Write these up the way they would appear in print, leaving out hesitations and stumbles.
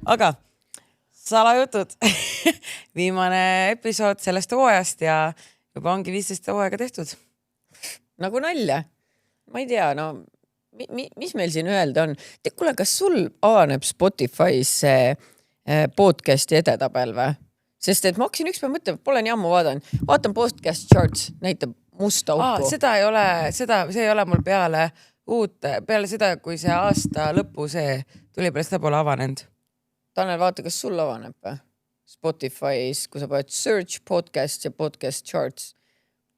Aga salajutud. Viimane episood sellest hooajast ja juba ongi 15 hooaega tehtud. Nagu nalja. Ma ei tea, no mis meil siin öelda on? Kuule, kas sul avaneb Spotify's podcasti edetabel või? Sest et ma hakkasin ükspäev mõtlema, pole nii ammu vaatan podcast charts, näitab musta auku. See ei ole mul peale seda, kui see aasta lõpu tuli peale, seda pole avanenud. Tanel, vaata, kas sul avaneb või? Spotify's, kui sa paned search podcast ja podcast charts.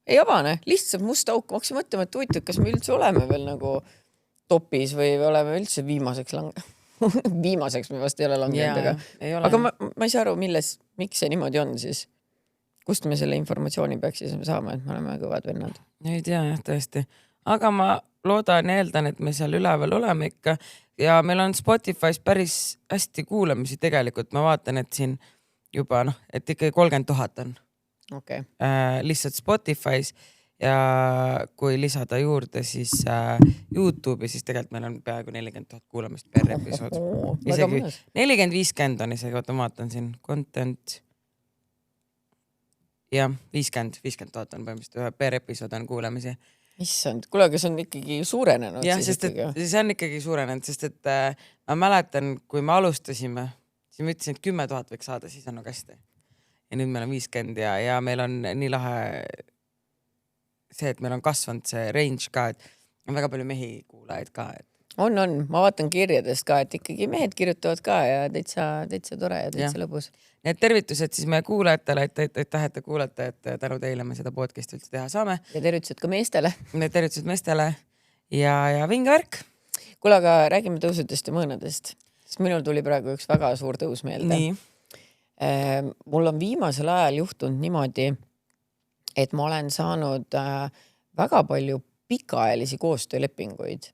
Ei avane, lihtsalt musta auku. Ma hakkasin mõtlema, et huvitav, kas me üldse oleme veel nagu topis või oleme üldse viimaseks Viimaseks me vast ei ole langenud, aga ma ei saa aru, miks see niimoodi on siis. Kust me selle informatsiooni peaksime saama, et me oleme kõvad vennad? Ei tea, jah, tõesti. Aga ma loodan ja eeldan, et me seal üleval oleme ikka ja meil on Spotify's päris hästi kuulamisi tegelikult. Ma vaatan, et siin juba et ikka 30 000 on lihtsalt Spotify's ja kui lisada juurde siis YouTube'i, siis tegelikult meil on peaaegu 40 000 kuulamist per episood. Isegi 40-50 on isegi, ma vaatan siin content. Ja 50 000 on põhimõtteliselt per episood on kuulamisi. Issand, kuule, aga see on ikkagi suurenenud. Jah, sest et see on ikkagi suurenenud, sest et ma mäletan, kui me alustasime, siis ma ütlesin, et 10 000 võiks saada, siis on hästi. Ja nüüd meil on 50 ja meil on nii lahe see, et meil on kasvanud see range ka, et on väga palju mehi kuulajaid ka. On, ma vaatan kirjadest ka, et ikkagi mehed kirjutavad ka ja täitsa tore ja täitsa lõbus. Need tervitused siis meie kuulajatele, et tahate kuulata, et tänu teile me seda podcasti üldse teha saame. Ja tervitused ka meestele. Need tervitused meestele ja vinge värk. Kuule, aga räägime tõusudest ja mõõnadest. Sest minul tuli praegu üks väga suur tõus meelde. Nii. Mul on viimasel ajal juhtunud niimoodi, et ma olen saanud väga palju pikaajalisi koostöölepinguid.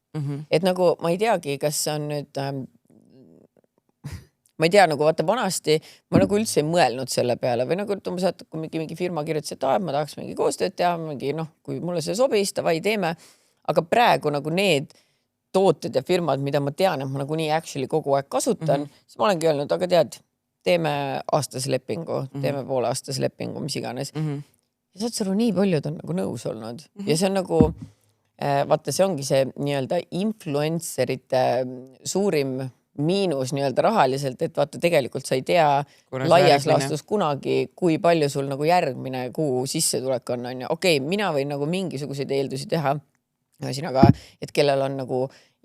Et nagu ma ei teagi, kas see on nüüd ma ei tea, nagu vaata vanasti ma nagu üldse ei mõelnud selle peale või nagu kui mingi firma kirjutas, et ma tahaks mingi koostööd teha, kui mulle see sobis, davai teeme, aga praegu nagu need tooted ja firmad, mida ma tean, et ma nagu nii actually kogu aeg kasutan, siis ma olengi öelnud, aga tead, teeme aastase lepingu, teeme pooleaastase lepingu, mis iganes. Ja saad saru, nii paljud on nagu nõus olnud. Ja see on nagu, vaata, see ongi see nii-öelda influencerite suurim miinus nii-öelda rahaliselt, et vaata, tegelikult sa ei tea laias laastus kunagi, kui palju sul nagu järgmine kuu sissetulek on. Okei, mina võin nagu mingisuguseid eeldusi teha, ühesõnaga, et kellel on nagu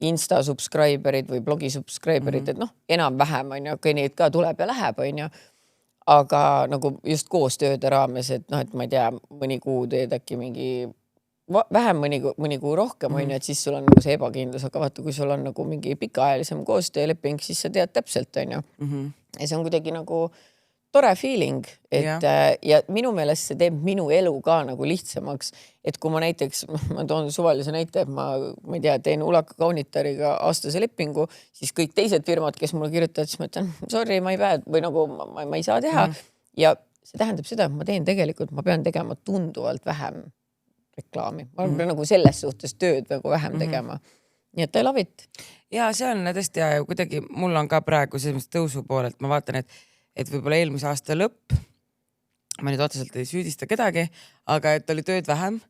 Insta subscriberid või blogi subscriberid, et enam vähem on okei, neid ka tuleb ja läheb, aga nagu just koostööde raames, et et ma ei tea, mõni kuu teed äkki mingi vähem mõni kuu rohkem, et siis sul on nagu see ebakindlus, aga vaata, kui sul on nagu mingi pikaajalisem koostööleping, siis sa tead täpselt, Ja see on kuidagi nagu tore feeling, et ja minu meelest see teeb minu elu ka nagu lihtsamaks, et kui ma näiteks, ma toon suvalise näite, et ma ei tea, teen Ulaka kaunitariga aastase lepingu, siis kõik teised firmad, kes mulle kirjutavad, siis ma ütlen, sorry, ma ei päe, või nagu ma ei saa teha. Ja see tähendab seda, et ma teen tegelikult, ma pean tegema tunduvalt vähem reklaami. Ma olen nagu selles suhtes tööd nagu vähem tegema. Nii et I love it. Ja see on tõesti ja kuidagi mul on ka praegu selles tõusu poolelt, ma vaatan, et võib-olla eelmise aasta lõpp, ma nüüd otseselt ei süüdista kedagi, aga et oli tööd vähem,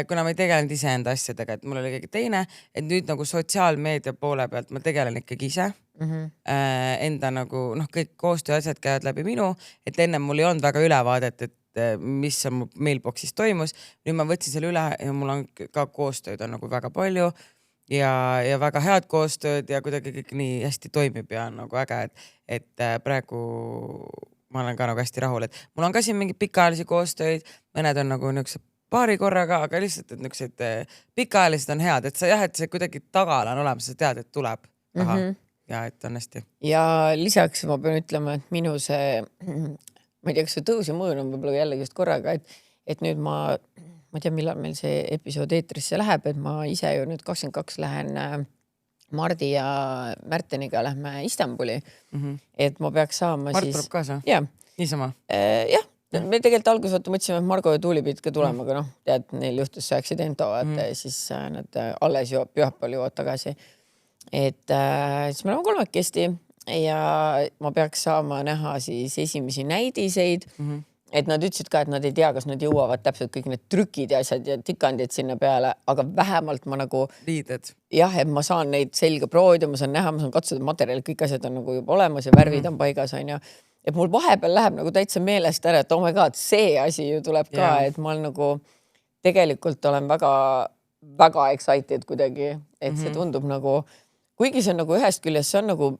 kuna ma ei tegelenud ise enda asjadega, et mul oli keegi teine, et nüüd nagu sotsiaalmeedia poole pealt ma tegelen ikkagi ise. Enda nagu, kõik koostööasjad käivad läbi minu, et enne mul ei olnud väga ülevaadet, et mis on mailboxis toimus. Nüüd ma võtsin selle üle ja mul on ka koostööd on nagu väga palju ja väga head koostööd ja kuidagi kõik nii hästi toimib ja nagu äge, et praegu ma olen ka nagu hästi rahul, et mul on ka siin mingi pikaajalisi koostööd, mõned on nagu niisugused paari korraga, aga lihtsalt, et niisugused pikaajalised on head, et see kuidagi tagala on olemas, sa tead, et tuleb ja et on hästi. Ja lisaks ma pean ütlema, et minu see ma ei tea, kas see tõus ja mõõn on võib-olla jällegi just korraga, et nüüd ma ei tea, millal meil see episood eetrisse läheb, et ma ise ju nüüd 22 lähen Mardi ja Märteniga lähme Istanbuli, et ma peaks saama Mart siis... tuleb kaasa? Jah. Niisama? Jah. Me tegelikult alguses mõtlesime, et Margo ja Tuuli pidid ka tulema, aga tead, neil juhtus see accidento, siis nad alles pühapäeval jõuavad tagasi. Et siis me oleme kolmekesti ja ma peaks saama näha siis esimesi näidiseid. Et nad ütlesid ka, et nad ei tea, kas nad jõuavad täpselt kõik need trükid ja asjad ja tikandid sinna peale, aga vähemalt ma nagu Viided. jah, et ma saan neid selga proovida, ma saan näha, ma saan katsuda materjali, kõik asjad on nagu juba olemas ja värvid on paigas, on ju. Et mul vahepeal läheb nagu täitsa meelest ära, et oh my god, see asi ju tuleb ka, et ma olen nagu tegelikult olen väga excited kuidagi, et see tundub nagu, kuigi see on nagu ühest küljest, see on nagu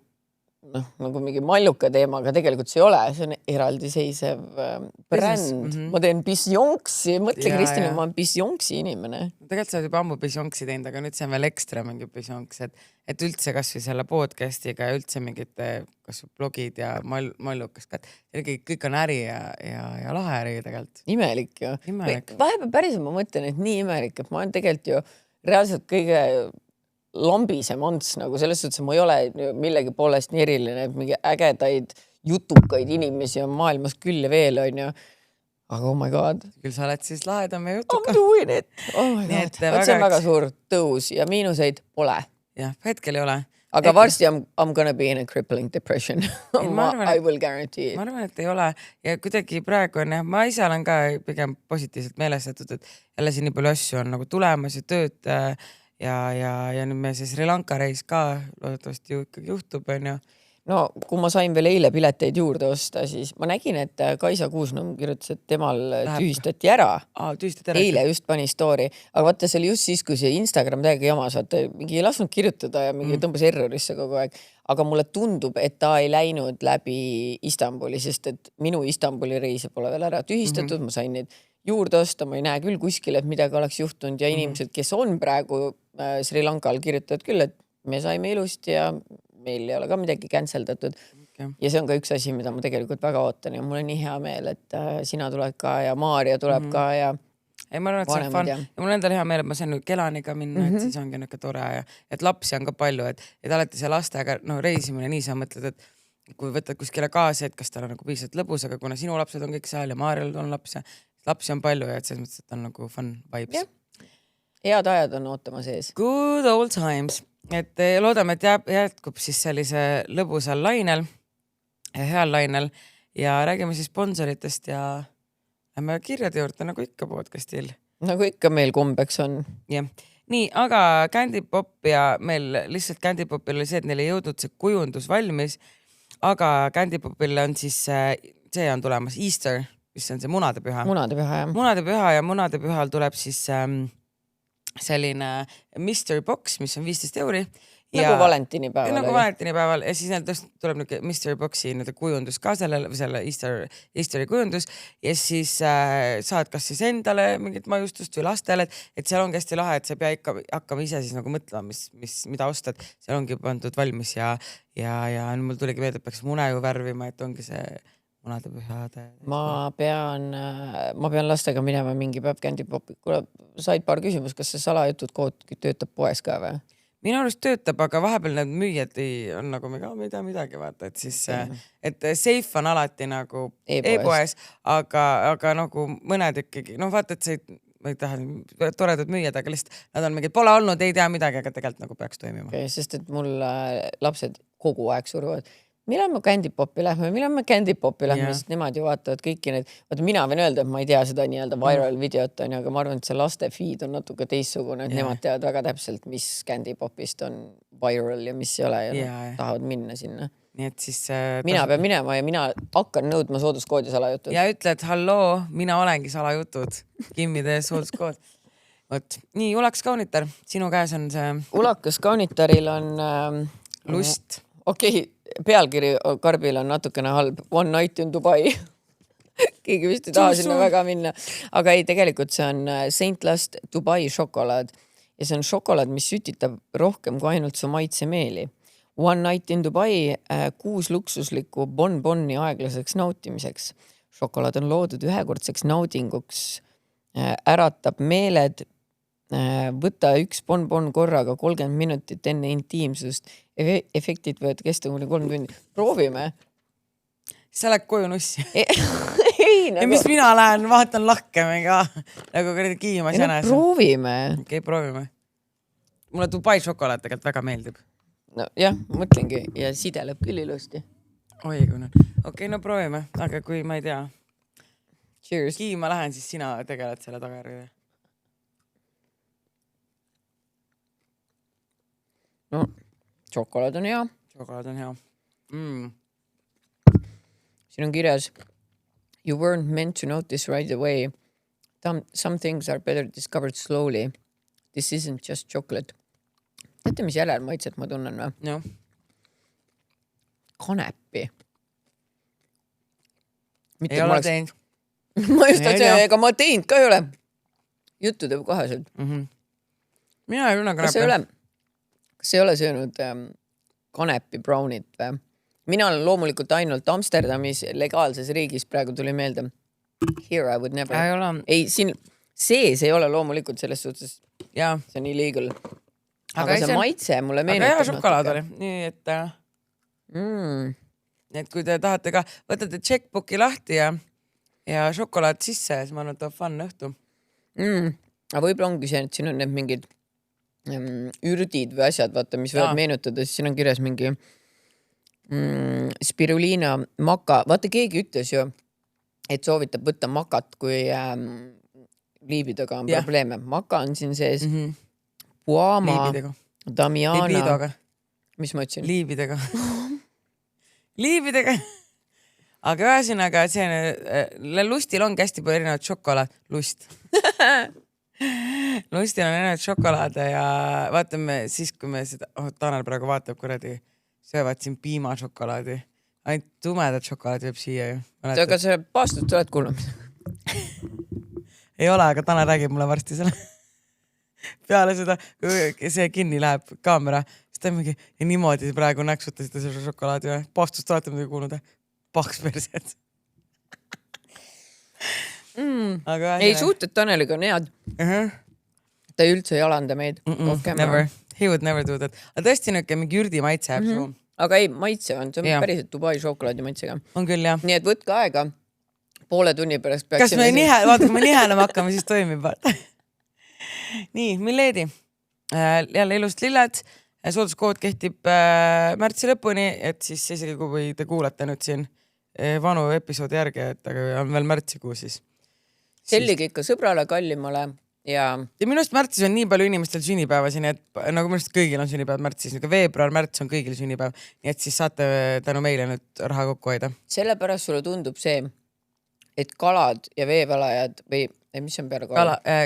mingi malluka teema, aga tegelikult see ei ole, see on eraldiseisev bränd. Ma teen Bisjonksi, mõtle Kristina, ma olen Bisjonksi inimene. Tegelikult sa oled juba ammu Bisjonksi teinud, aga nüüd see on veel ekstra mingi Bisjonks, et üldse kas või selle podcastiga ja üldse mingid kas või blogid ja mallukas ka, et kõik on äri ja lahe äri tegelikult. Imelik ju. Imelik. Vahepeal päris ma mõtlen, et nii imelik, et ma olen tegelikult ju reaalselt kõige lambisem ants, nagu selles suhtes, et ma ei ole millegi poolest nii eriline, et mingi ägedaid jutukaid inimesi on maailmas küll ja veel, on ju. Aga oh my god. Küll sa oled siis lahedam ja jutuka. I'm doing it. Oh my god. See on väga suur tõus ja miinuseid pole. Jah, hetkel ei ole. Aga varsti I'm gonna be in a crippling depression. I will guarantee it. Ma arvan, et ei ole. Ja kuidagi praegu on, ma ise olen ka pigem positiivselt meelestatud, et jälle siin nii palju asju on nagu tulemas ja tööd ja nüüd me Sri Lanka reis ka loodetavasti ikkagi juhtub, on ju. No, kui ma sain veel eile pileteid juurde osta, siis ma nägin, et Kaisa Kuusnõmm kirjutas, et temal tühistati ära. Eile just pani story. Aga vaata, see oli just siis, kui see Instagram täiega jamas, vaata, mingi ei lasknud kirjutada ja mingi tõmbas errorisse kogu aeg. Aga mulle tundub, et ta ei läinud läbi Istanbuli, sest et minu Istanbuli reise pole veel ära tühistatud. Ma sain neid juurde osta, ma ei näe küll kuskil, et midagi oleks juhtunud ja inimesed, kes on praegu Sri Lankal kirjutavad küll, et me saime ilusti ja meil ei ole ka midagi canceldatud. Ja see on ka üks asi, mida ma tegelikult väga ootan ja mul on nii hea meel, et sina tuled ka ja Maarja tuleb ka ja ei, ma arvan, et see on fun. Ja mul on endal hea meel, et ma saan nüüd Kelaniga minna, et siis ongi niisugune tore ja et lapsi on ka palju, et alati see lastega reisimine nii sa mõtled, et kui võtad kuskile kaasa, et kas tal on nagu piisavalt lõbus, aga kuna sinu lapsed on kõik seal ja Maarjal on lapsi on palju ja et selles mõttes, et on nagu fun vibes. Head ajad on ootama sees. Good old times. Et loodame, et jätkub siis sellise lõbusal lainel ja heal lainel ja räägime siis sponsoritest ja lähme kirjade juurde nagu ikka podcastil. Nagu ikka meil kombeks on. Jah. Nii, aga Candy Pop ja meil lihtsalt Candy Popil oli see, et neil ei jõudnud see kujundus valmis, aga Candy Popil on siis see on tulemas Easter, mis on see munadepüha. Munadepüha ja munadepühal tuleb siis selline mystery box, mis on 15 €. Nagu valentinipäeval. Nagu valentinipäeval ja siis tuleb mystery boxi kujundus ka selle Easteri kujundus ja siis saad kas siis endale mingit majustust või lastele, et seal ongi hästi lahe, et sa pea ikka hakkama ise siis nagu mõtlema, mida ostad. Seal ongi pandud valmis ja mul tuligi meelde, et peaks mune ju värvima, et ongi see munadepühade. Ma pean lastega minema mingi päev Candy Popi. Kuule, said paar küsimust, kas see salajutud kood töötab poes ka või? Minu arust töötab, aga vahepeal need müüjad on nagu midagi vaata, et siis et safe on alati nagu e-poes, aga nagu mõned ikkagi, vaata, et ma ei taha toredad müüjad, aga lihtsalt nad on mingid, pole olnud, ei tea midagi, aga tegelikult nagu peaks toimima. Sest et mul lapsed kogu aeg suruvad. Millal me Candy Popi lähme, sest nemad ju vaatavad kõiki need, vaata mina võin öelda, et ma ei tea seda nii-öelda viral videot, aga ma arvan, et see laste feed on natuke teissugune, et nemad teavad väga täpselt, mis Candy Popist on viral ja mis ei ole ja tahavad minna sinna. Nii et siis mina pean minema ja mina hakkan nõudma sooduskoodi salajutud. Ja ütled, halloo, mina olengi salajutud. Kimmide sooduskood. Võt, nii, Ulakas Kaunitar, sinu käes on see... Ulakas Kaunitaril on... Lust. Okei, pealkiri Karbil on natukene halb. One night in Dubai. Keegi vist ei taha sinna väga minna. Aga ei, tegelikult see on St. Last Dubai šokolaad. Ja see on šokolaad, mis sütitab rohkem kui ainult su maitsemeeli. One night in Dubai 6 luksuslikku bonbonni aeglaseks nautimiseks. Šokolaad on loodud ühekordseks naudinguks, äratab meeled, võta üks bonbon korraga 30 minutit enne intiimsust. Efektid võivad kesta kuni 3 tundi. Proovime. Sa lähed koju nussi. Ei, ja mis mina lähen, vaatan lakke nagu kiimas jänes. Proovime. Okei, proovime. Mulle Dubai šokolaad tegelikult väga meeldib. no jah, mõtlengi ja side lõb küll ilusti. oi kui okei, no proovime, aga kui ma ei tea. Cheers. Kiim, ma lähen, siis sina tegeled selle tagajärgi. No, šokolaad on hea. Šokolaad on hea. Siin on kirjas You weren't meant to notice right away. Some things are better discovered slowly. This isn't just chocolate. Teate, mis järelmaitset ma tunnen või? No. Kanepi. Ei ole teinud. Ma just tahtsin, ega ma teinud ka ei ole. Juttude kohaselt. Mina ei tunne kanepi. Kas ei ole söönud kanepi brownit või? Mina olen loomulikult ainult Amsterdamis legaalses riigis, praegu tuli meelde. Here I would never. Ei, siin sees ei ole loomulikult selles suhtes. Ja. See on illegal. Aga see maitse mulle meenutab. Aga hea šokolaad oli. Nii, et kui te tahate ka, võtate checkbooki lahti ja šokolaad sisse, siis ma arvan, et on fun õhtu. Aga võib-olla ongi see, et siin on need mingid ürdid või asjad, vaata, mis võivad meenutada, siis siin on kirjas mingi spiruliina maka. Vaata, keegi ütles ju, et soovitab võtta makat, kui liibidega on probleeme. Maka on siin sees. Puama, Damiana. Libidoga. Mis ma ütlesin? Liibidega. Liibidega. Aga ühesõnaga, lustil ongi hästi palju erinevad šokolaad. Lustil on erinevad šokolaade ja vaatame siis, kui me seda, Tanel praegu vaatab kuradi, söövad siin piimašokolaadi. Ainult tumedat šokolaadi võib siia ju. Aga see paastut oled kuulnud? Ei ole, aga Tanel räägib mulle varsti selle. Peale seda, kui see kinni läheb kaamera, siis ta mingi ja niimoodi praegu näksutasite selle šokolaadi. Paastust olete midagi kuulnud. Paks perset. Ei suhted Taneliga on head. Ta üldse ei alanda meid. Never. He would never do that. Aga tõesti nüüd mingi ürdi maitse jääb suu. Aga ei, maitse on. See on päriselt Dubai šokolaadi maitsega. On küll, jah. Nii et võtke aega. Poole tunni pärast peaksime. Kas me vaata, kui me nihelema hakkame, siis toimib. Nii, Milledi. Jälle ilust lilled. Sooduskood kehtib märtsi lõpuni, et siis isegi kui te kuulate nüüd siin vanu episoodi järgi, et aga on veel märtsikuu siis. Sellige ikka sõbrale, kallimale ja minust märtsis on nii palju inimestel sünnipäeva siin, et nagu minust kõigil on sünnipäev märtsis, veebruar, märts on kõigil sünnipäev, nii et siis saate tänu meile nüüd raha kokku hoida. Sellepärast sulle tundub see, et kalad ja veevalajad või mis on peale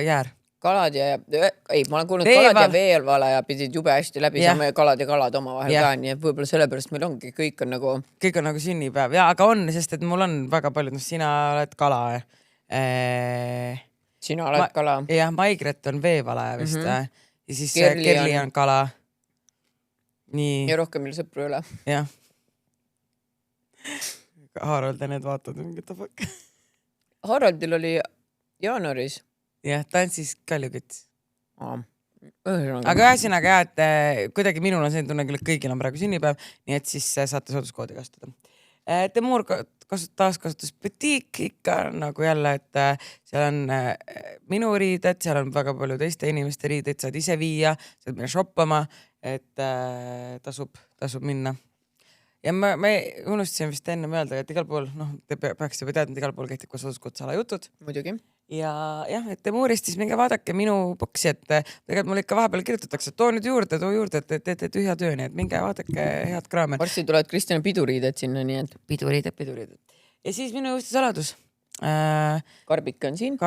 jäär. Kalad ja ma olen kuulnud, kalad ja veelvalaja pidid jube hästi läbi saame kalad ja kalad oma vahel ka, nii et võib-olla sellepärast meil ongi, kõik on nagu sünnipäev ja aga on, sest et mul on väga paljud, sina oled kala. Sina oled kala. Jah, Maigret on veevalaja vist ja siis Kerli on kala. Nii. Ja rohkem meil sõpru üle. Jah. Harald ja need vaatad, what the fuck. Haraldil oli jaanuaris. Jah, ta on siis kaljuküts. Aga ühesõnaga jah, et kuidagi minul on see tunne küll, et kõigil on praegu sünnipäev, nii et siis saate sooduskoodi kasutada. Temuur taaskasutusbutiik ikka nagu jälle, et seal on minu riided, seal on väga palju teiste inimeste riideid, saad ise viia, saad minna shoppama, et tasub minna. Ja ma unustasin vist enne mõelda, et igal pool, te peaks juba teadnud, igal pool kehtib ka sooduskood salajutud. Muidugi. Ja jah, et Temuurist siis minge vaadake minu boksi, et tegelikult mul ikka vahepeal kirjutatakse, et too juurde, et teete tühja tööni, et minge vaadake head kraame. Varsti tulevad Kristjana piduriided sinna, nii et piduriided. Ja siis minu just saladus. Karbike on siin.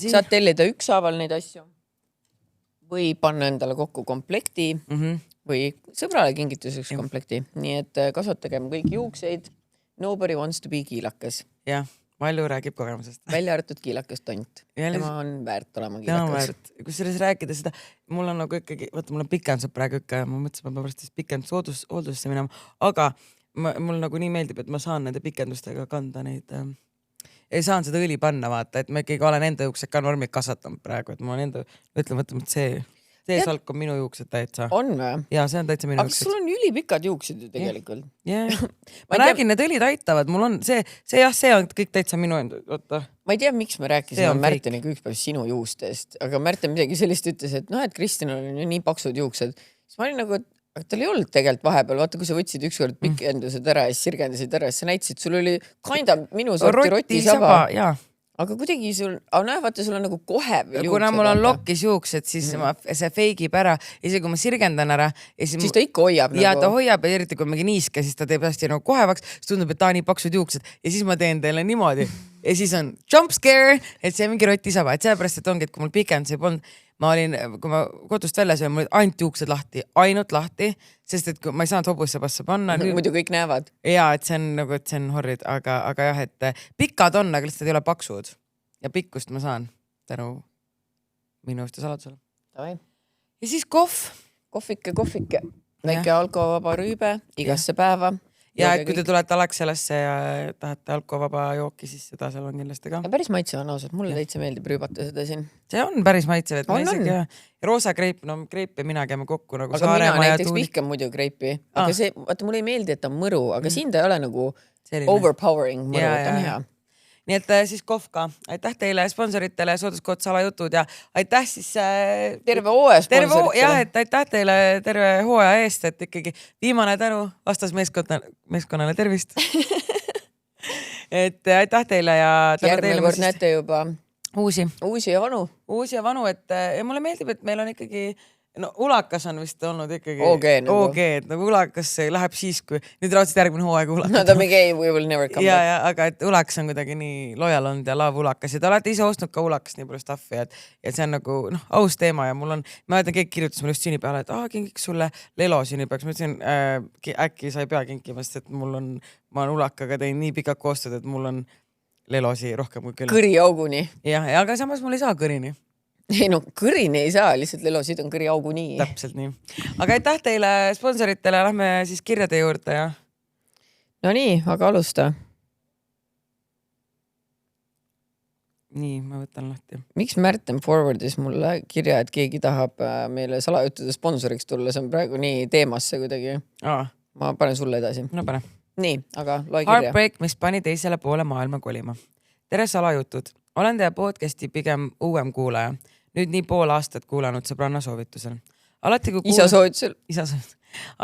Saad tellida ükshaaval neid asju või panna endale kokku komplekti või sõbrale kingituseks komplekti. Nii et kasvatagem kõik juukseid. Nobody wants to be kiilakas. Jah. Malju räägib kogemusest. Välja arvatud kiilakas tont. Tema on väärt olema kiilakas. Kui selles rääkida seda, mul on nagu ikkagi, vaata mul on pikendused praegu ikka, ma mõtlesin, et ma pärast pikendus hooldusesse minema, aga mul nagu nii meeldib, et ma saan nende pikendustega kanda neid, ei saan seda õli panna, vaata, et ma ikkagi olen enda juuksed ka normid kasvatanud praegu, et ma olen enda, ütleme, et see salk on minu juuksed täitsa. On või? Jaa, see on täitsa minu juuksed. Aga sul on ülipikad juuksed ju tegelikult. Ma räägin, need õlid aitavad, mul on see on kõik täitsa minu enda. Ma ei tea, miks me rääkisime Märteniga üks päev sinu juustest, aga Märten midagi sellist ütles, et et Kristjanil on ju nii paksud juuksed. Siis ma olin nagu, tal ei olnud tegelikult vahepeal, vaata, kui sa võtsid ükskord pikendused ära ja siis sirgendasid ära, siis sa näitasid, sul oli kinda minu sorti rotisaba. Jaa. Aga kuidagi sul, vaata, sul on nagu kohe veel juuksed. Kuna mul on lokkis juuksed, siis see feigib ära. Isegi kui ma sirgendan ära. Siis ta ikka hoiab ja nagu. Ta hoiab ja eriti kui mingi niiske, siis ta teeb hästi nagu kohevaks. Siis tundub, et ta on nii paksud juuksed. Ja siis ma teen teile niimoodi. Ja siis on jump scare, et see on mingi rotisaba. Et sellepärast, et ongi, et kui mul pikendus ei polnud, ma olin, kui ma kodust väljas olin, mul olid ainult juuksed lahti, ainult lahti, sest et kui ma ei saanud hobussepasse panna. Muidu kõik näevad. Ja, et see on nagu, et see on horrid, aga jah, et pikad on, aga lihtsalt ei ole paksud. Ja pikkust ma saan tänu minu ühte saladusele. Ja siis kohv. Kohvike. Väike alkovaba rüübe igasse päeva. Ja et kui te tulete Alexelasse ja tahate alkovaba jooki, siis seda seal on kindlasti ka. Ja päris maitse on ausalt, mulle täitsa meeldib rüübata seda siin. See on päris maitsev, et ma isegi ja roosa kreip, no kreip ja mina käime kokku nagu aga mina näiteks vihkan muidu kreipi. Aga see, vaata, mulle ei meeldi, et ta on mõru, aga siin ta ei ole nagu selline overpowering mõru, et on hea. Nii et siis kohv ka. Aitäh teile sponsoritele, sooduskood Salajutud ja aitäh siis terve hooaja sponsoritele. Jah, et aitäh teile terve hooaja eest, et ikkagi viimane tänu vastasmeeskonnale tervist. Et aitäh teile ja järgmine kord näete juba uusi ja vanu. Uusi ja vanu, et ja mulle meeldib, et meil on ikkagi no ulakas on vist olnud ikkagi OG, et nagu ulakas läheb siis, kui nüüd raudselt järgmine hooaeg ulakas. No ta mingi we will never come back. Ja, aga et ulakas on kuidagi nii lojal olnud ja laав ulakas ja te olete ise ostnud ka ulakas nii palju staffi, et see on nagu aus teema ja mul on, ma ütlen, keegi kirjutas mulle just sünnipäevale, et kingiks sulle Lelo sünnipäevaks. Ma ütlesin, äkki sa ei pea kinkima, sest et ma olen ulakaga tein nii pikad koostööd, et mul on Lelosi rohkem kui küll. Kõriauguni. Ja aga samas mul ei saa kõrini. Ei no kõrini ei saa, lihtsalt Lelosid on kõriaugu nii. Täpselt nii. Aga aitäh teile sponsoritele, lähme siis kirjade juurde ja. No nii, aga alusta. Nii, ma võtan lahti. Miks Märten forwardis mulle kirja, et keegi tahab meile salajuttude sponsoriks tulla, see on praegu nii teemasse kuidagi. Ma panen sulle edasi. No pane. Nii, aga loe kirja. Heartbreak, mis pani teisele poole maailma kolima. Tere salajutud. Olen teie podcasti pigem uuem kuulaja. Nüüd nii pool aastat kuulanud sõbranna soovitusel. Isa soovitusel.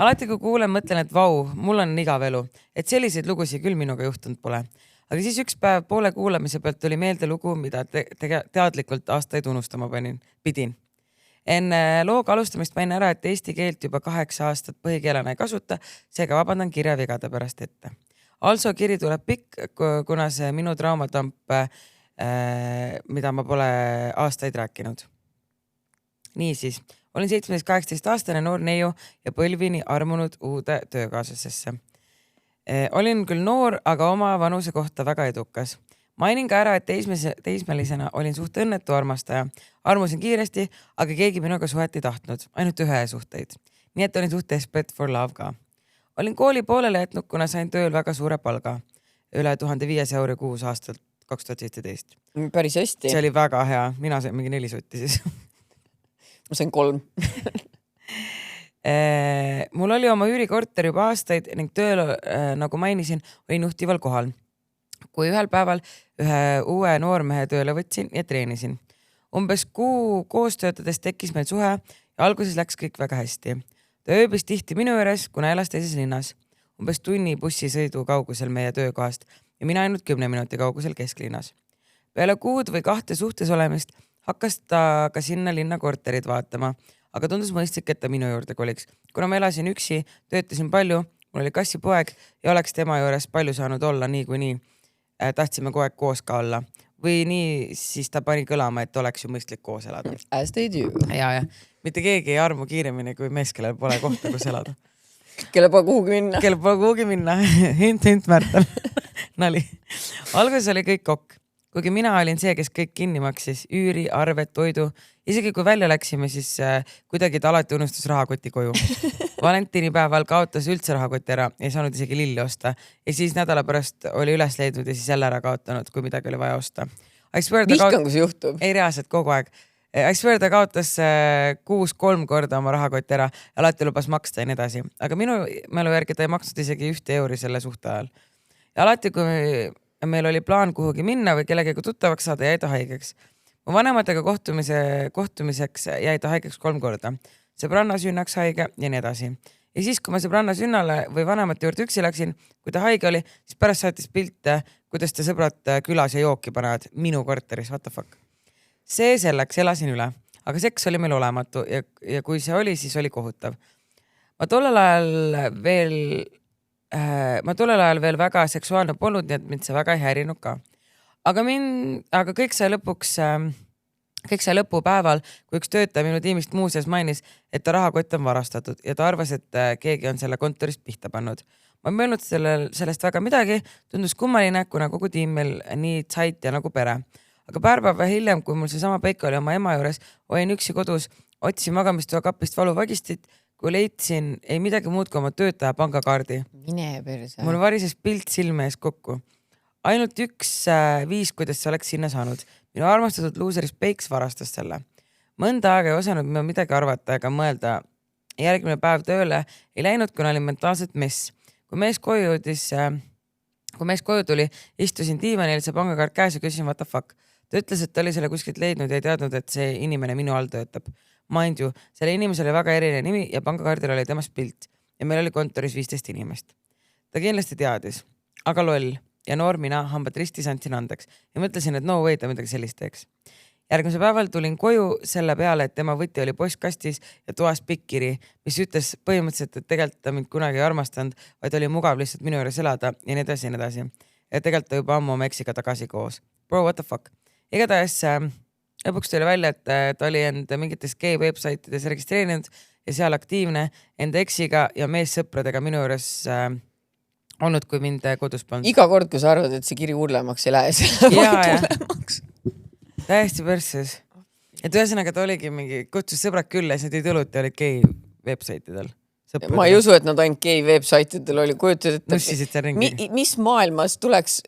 Alati kui kuulen, mõtlen, et vau, mul on igav elu. Et selliseid lugusid küll minuga juhtunud pole. Aga siis üks päev poole kuulamise pealt tuli meelde lugu, mida teadlikult aastaid unustama pidin. Enne looga alustamist mainin ära, et eesti keelt juba 8 aastat põhikeelena ei kasuta, seega vabandan kirjavigade pärast ette. Also kiri tuleb pikk, kuna see minu traumatamp mida ma pole aastaid rääkinud. Niisiis, olin 17-18 aastane noor neiu ja põlvini armunud uude töökaaslasesse. Olin küll noor, aga oma vanuse kohta väga edukas. Mainin ka ära, et teismelisena olin suht õnnetu armastaja. Armusin kiiresti, aga keegi minuga suhet ei tahtnud, ainult ühe suhteid. Nii et olin suht desperate for love ka. Olin kooli poolele jätnud, kuna sain tööl väga suure palga. Üle 1500 € kuus aastalt 2017. Päris hästi. See oli väga hea. Mina sain mingi 4 sotti siis. Ma sain 3. Mul oli oma üürikorter juba aastaid ning tööl, nagu mainisin, olin juhtival kohal. Kui ühel päeval ühe uue noormehe tööle võtsin ja treenisin. Umbes kuu koos töötades tekkis meil suhe ja alguses läks kõik väga hästi. Ta ööbis tihti minu juures, kuna elas teises linnas. Umbes tunni bussisõidu kaugusel meie töökohast ja mina ainult 10 minuti kaugusel kesklinnas. Peale kuud või 2 suhtes olemist hakkas ta ka sinna linna korterid vaatama, aga tundus mõistlik, et ta minu juurde koliks. Kuna ma elasin üksi, töötasin palju, mul oli kassipoeg ja oleks tema juures palju saanud olla nii. Tahtsime kogu aeg koos ka olla. Või nii, siis ta pani kõlama, et oleks ju mõistlik koos elada. As they do. Ja. Mitte keegi ei armu kiiremini kui mees, kellel pole kohta, kus elada. Kelle pole kuhugi minna. Hint, Märten. Nali. Alguses oli kõik kokk. Kuigi mina olin see, kes kõik kinni maksis, üüri, arved, toidu. Isegi kui välja läksime, siis kuidagi ta alati unustas rahakoti koju. Valentinipäeval kaotas üldse rahakoti ära, ei saanud isegi lilli osta. Ja siis nädala pärast oli üles leidnud ja siis jälle ära kaotanud, kui midagi oli vaja osta. Vihkan, kui see juhtub. Ei reaalselt kogu aeg. I swear ta kaotas 6-3 korda oma rahakoti ära ja alati lubas maksta ja nii edasi. Aga minu mälu järgi ta ei maksnud isegi 1 euri selle suhte ajal. Ja alati, kui meil oli plaan kuhugi minna või kellegagi tuttavaks saada, jäi ta haigeks. Mu vanematega kohtumiseks jäi ta haigeks 3 korda. Sõbranna sünnaks haige ja nii edasi. ja siis, kui ma sõbranna sünnale või vanemate juurde üksi läksin, kui ta haige oli, siis pärast saatis pilte, kuidas ta sõbrad külas ja jooki panevad minu korteris, what the fuck. See selleks, elasin üle, aga seks oli meil olematu ja kui see oli, siis oli kohutav. Ma tollel ajal veel väga seksuaalne polnud, nii et mind see väga ei häirinud ka. Aga kõik sai lõpupäeval, kui üks töötaja minu tiimist muuseas mainis, et ta rahakott on varastatud ja ta arvas, et keegi on selle kontorist pihta pannud. Ma ei mõelnud sellest väga midagi, tundus kummaline, kuna kogu tiim meil nii tsait ja nagu pere. Aga paar päeva hiljem, kui mul seesama Peiko oli oma ema juures, olin üksi kodus, otsisin magamistoa kapist valuvagistit, kui leidsin ei midagi muud kui oma töötaja pangakaardi. Mine perse. Mul varises pilt silme ees kokku. Ainult üks viis, kuidas see oleks sinna saanud. Minu armastatud luuseris Peiks varastas selle. Mõnda aega ei osanud ma midagi arvata ega mõelda. Järgmine päev tööle ei läinud, kuna olin mentaalselt mess. Kui mees koju tuli, istusin diivanil, see pangakaart käes ja küsisin what the fuck. Ta ütles, et ta oli selle kuskilt leidnud ja ei teadnud, et see inimene minu all töötab. Mind ju, selle inimesel oli väga eriline nimi ja pangakaardil oli temast pilt ja meil oli kontoris 15 inimest. Ta kindlasti teadis, aga loll ja noor mina hambad ristis andsin andeks ja mõtlesin, et no way ta midagi sellist teeks. Järgmise päeval tulin koju selle peale, et tema võti oli postkastis ja toas pikkiri, mis ütles põhimõtteliselt, et tegelikult ta mind kunagi ei armastanud, vaid oli mugav lihtsalt minu juures elada ja nii edasi ja nii edasi. Ja tegelikult ta juba ammu oma eksiga tagasi koos. Bro, what the fuck? Igatahes lõpuks tuli välja, et ta oli enda mingites gay websaitides registreerinud ja seal aktiivne enda eksiga ja meessõpradega minu juures olnud, kui mind kodus polnud. Iga kord, kui sa arvad, et see kiri hullemaks ei lähe, see läheb hullemaks. Täiesti pörsses. Et ühesõnaga ta oligi mingi, kutsus sõbrad külla ja siis nad ei tulnud ja olid gay websaitidel. Ma ei usu, et nad ainult gay websaitidel oli. Kujutad, et mis maailmas tuleks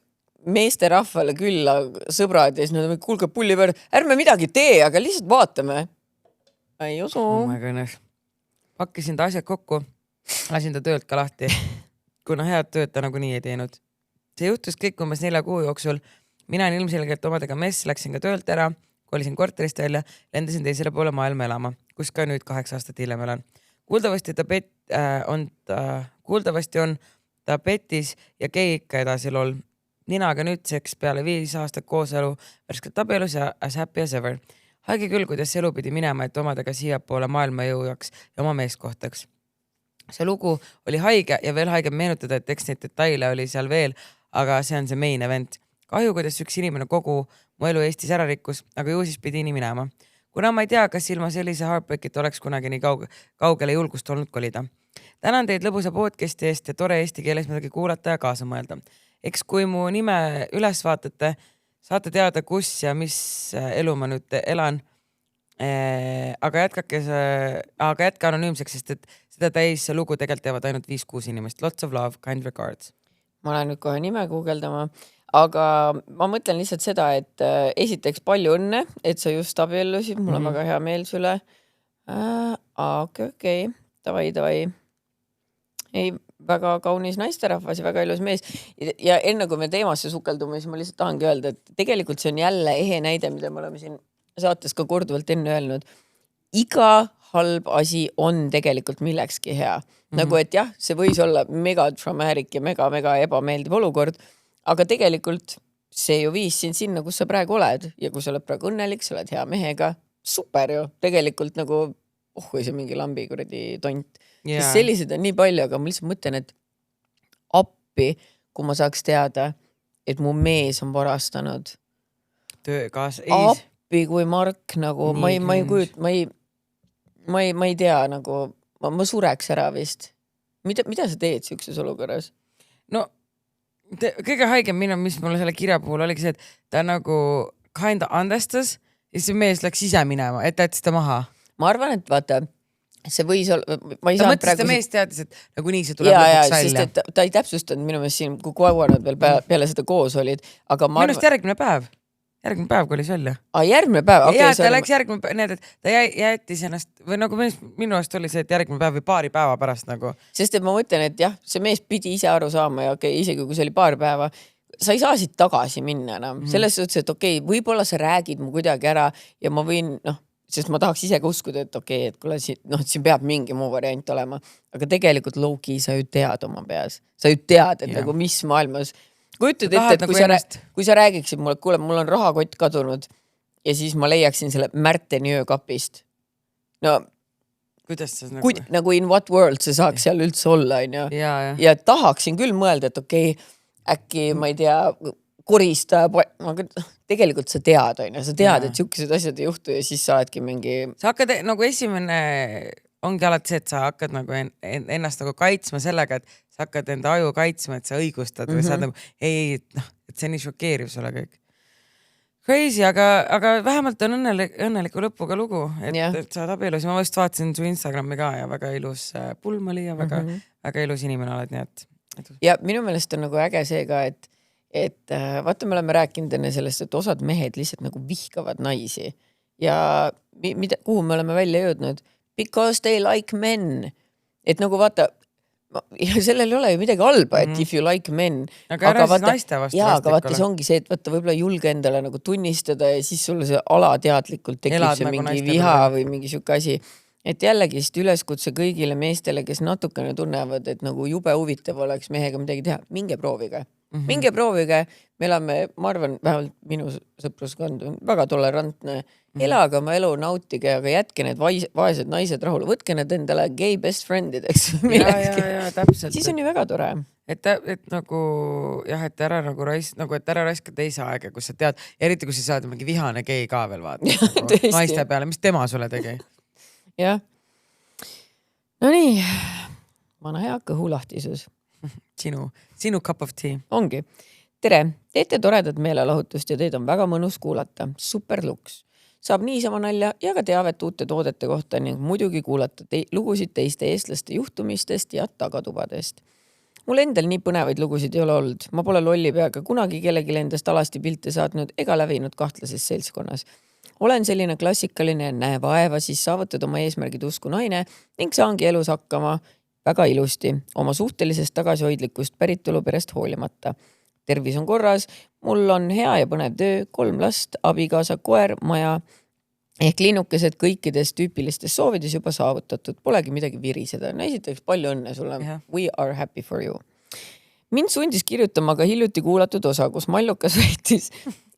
meeste rahvale külla sõbrad ja siis nad on kuulge pulli peal, ärme midagi tee, aga lihtsalt vaatame. Ei usu. Oh my goodness. Pakkisin ta asjad kokku, lasin ta töölt ka lahti, kuna head tööd ta nagu nii ei teinud. See juhtus kõik umbes 4 kuu jooksul. Mina on ilmselgelt omadega mess, läksin ka töölt ära, kolisin korterist välja, lendasin teisele poole maailma elama, kus ka nüüd 8 aastat hiljem elan. Kuuldavasti on ta petis ja gei ikka edasi lol. Ninaga nüüdseks peale 5 aastat kooselu, värskelt abielus ja as happy as ever. Haigi küll, kuidas elu pidi minema, et omadega siia poole maailma jõujaks ja oma meeskohtaks. See lugu oli haige ja veel haigem meenutada, et eks neid detaile oli seal veel, aga see on see main event. Kahju, kuidas üks inimene kogu mu elu Eestis ära rikkus, aga ju siis pidi nii minema. Kuna ma ei tea, kas ilma sellise heartbreakit oleks kunagi nii kaugele julgust olnud kolida. Tänan teid lõbusa podcasti eest ja tore eesti keeles midagi kuulata ja kaasa mõelda. Eks kui mu nime üles vaatate, saate teada, kus ja mis elu ma nüüd elan. Aga jätke anonüümseks, sest et seda täis lugu tegelikult teevad ainult 5-6 inimest. Lots of love, kind regards. Ma lähen nüüd kohe nime guugeldama, aga ma mõtlen lihtsalt seda, et esiteks palju õnne, et sa just abiellusid. Mul on väga hea meel süle. Okei. Davai. Ei, väga kaunis naisterahvas ja väga ilus mees. Ja enne kui me teemasse sukeldume, siis ma lihtsalt tahangi öelda, et tegelikult see on jälle ehe näide, mida me oleme siin saates ka korduvalt enne öelnud. Iga halb asi on tegelikult millekski hea. Nagu et jah, see võis olla mega traumatic ja mega ebameeldiv olukord, aga tegelikult see ju viis sind sinna, kus sa praegu oled ja kui sa oled praegu õnnelik, sa oled hea mehega, super ju. Tegelikult nagu, kui see mingi lambi kuradi tont. Yeah. Sellised on nii palju, aga ma lihtsalt mõtlen, et appi, kui ma saaks teada, et mu mees on varastanud. Appi, kui Mark nagu, ma ei tea nagu, ma sureks ära vist. Mida sa teed siukses olukorras? No, kõige haigem minu, mis mulle selle kirja puhul oligi see, et ta nagu kinda andestas ja see mees läks ise minema, et jättis ta maha. Ma arvan, et vaata, see võis olla, ma ei ta saanud praegu... Ta mees teadis, et nagu nii see tuleb lõpuks välja. Sest et ta ei täpsustanud minu meelest siin, kui kaua nad veel peale seda koos olid. Aga minu meelest järgmine päev kolis välja. Järgmine päev? Okay, ta läks järgmine päev, need, et ta jättis ennast, või nagu minu eest oli see, et järgmine päev või paari päeva pärast nagu. Sest et ma mõtlen, et jah, see mees pidi ise aru saama ja isegi kui see oli paar päeva, sa ei saa siit tagasi minna enam. Selles suhtes, et võib-olla sa räägid mu kuidagi ära ja ma võin, sest ma tahaks ise ka uskuda, et okei, et kuule, siin peab mingi muu variant olema, aga tegelikult low-key sa ju tead oma peas. Sa ju tead, et nagu mis maailmas. Kujutad ette, et kui sa räägiksid mulle, kuule, mul on rahakott kadunud ja siis ma leiaksin selle Märteni öökapist. No, kuidas sa nagu in what world see saaks seal üldse olla, on ju? Ja tahaksin küll mõelda, et okei, äkki, ma ei tea, korista, tegelikult sa tead, on ju, sa tead, et siukesed asjad ei juhtu ja siis sa oledki mingi... Sa hakkad nagu esimene, ongi alati see, et sa hakkad nagu ennast nagu kaitsma sellega, et sa hakkad enda aju kaitsma, et sa õigustad või sa oled nagu, et see nii šokeeriv sulle kõik. Crazy, aga vähemalt on õnneliku lõpuga lugu, et sa oled abielus. Ma vast vaatasin su Instagrami ka ja väga ilus pulm oli ja väga ilus inimene oled, nii et... Ja minu meelest on nagu äge see ka, et vaata, me oleme rääkinud enne sellest, et osad mehed lihtsalt nagu vihkavad naisi ja kuhu me oleme välja jõudnud? Because they like men. Et nagu vaata, ja sellel ei ole ju midagi halba, et if you like men. Aga ära siis naiste vastu aga vaata, see ongi see, et vaata, võib-olla julge endale nagu tunnistada ja siis sulle see alateadlikult tekib elad see nagu mingi viha või mingi siuke asi. Et jällegist üleskutse kõigile meestele, kes natukene tunnevad, et nagu jube huvitav oleks mehega midagi teha. Minge proovige. Minge proovige. Me elame, ma arvan, vähemalt minu sõpruskond on väga tolerantne. Elaga oma elu, nautige, aga jätke need vaesed naised rahule. Võtke need endale gay best friendideks. Ja, täpselt. Siis on ju väga tore. Et nagu, jah, et ära nagu et ära raiska teise aega, kus sa tead, eriti kui sa saad mingi vihane gei ka veel vaata. Nagu, naiste peale, mis tema sulle tegi? Jah. No nii, vana hea kõhulahtisus. Sinu cup of tea. Ongi. Tere, teete toredat meelelahutust ja teid on väga mõnus kuulata. Super luks. Saab niisama nalja ja ka teavet uute toodete kohta ning muidugi kuulata lugusid teiste eestlaste juhtumistest ja tagatubadest. Mul endal nii põnevaid lugusid ei ole olnud. Ma pole lolli peaga kunagi kellelegi endast alasti pilte saatnud ega lävinud kahtlases seltskonnas. Olen selline klassikaline näe vaeva, siis saavutad oma eesmärgid usku naine ning saangi elus hakkama väga ilusti oma suhtelisest tagasihoidlikust päritoluperest hoolimata. Tervis on korras, mul on hea ja põnev töö, 3 last, abikaasa, koer, maja ehk linnukesed kõikides tüüpilistes soovides juba saavutatud. Polegi midagi viriseda. No esiteks palju õnne sulle. Yeah. We are happy for you. Mind sundis kirjutama ka hiljuti kuulatud osa, kus Mallukas väitis,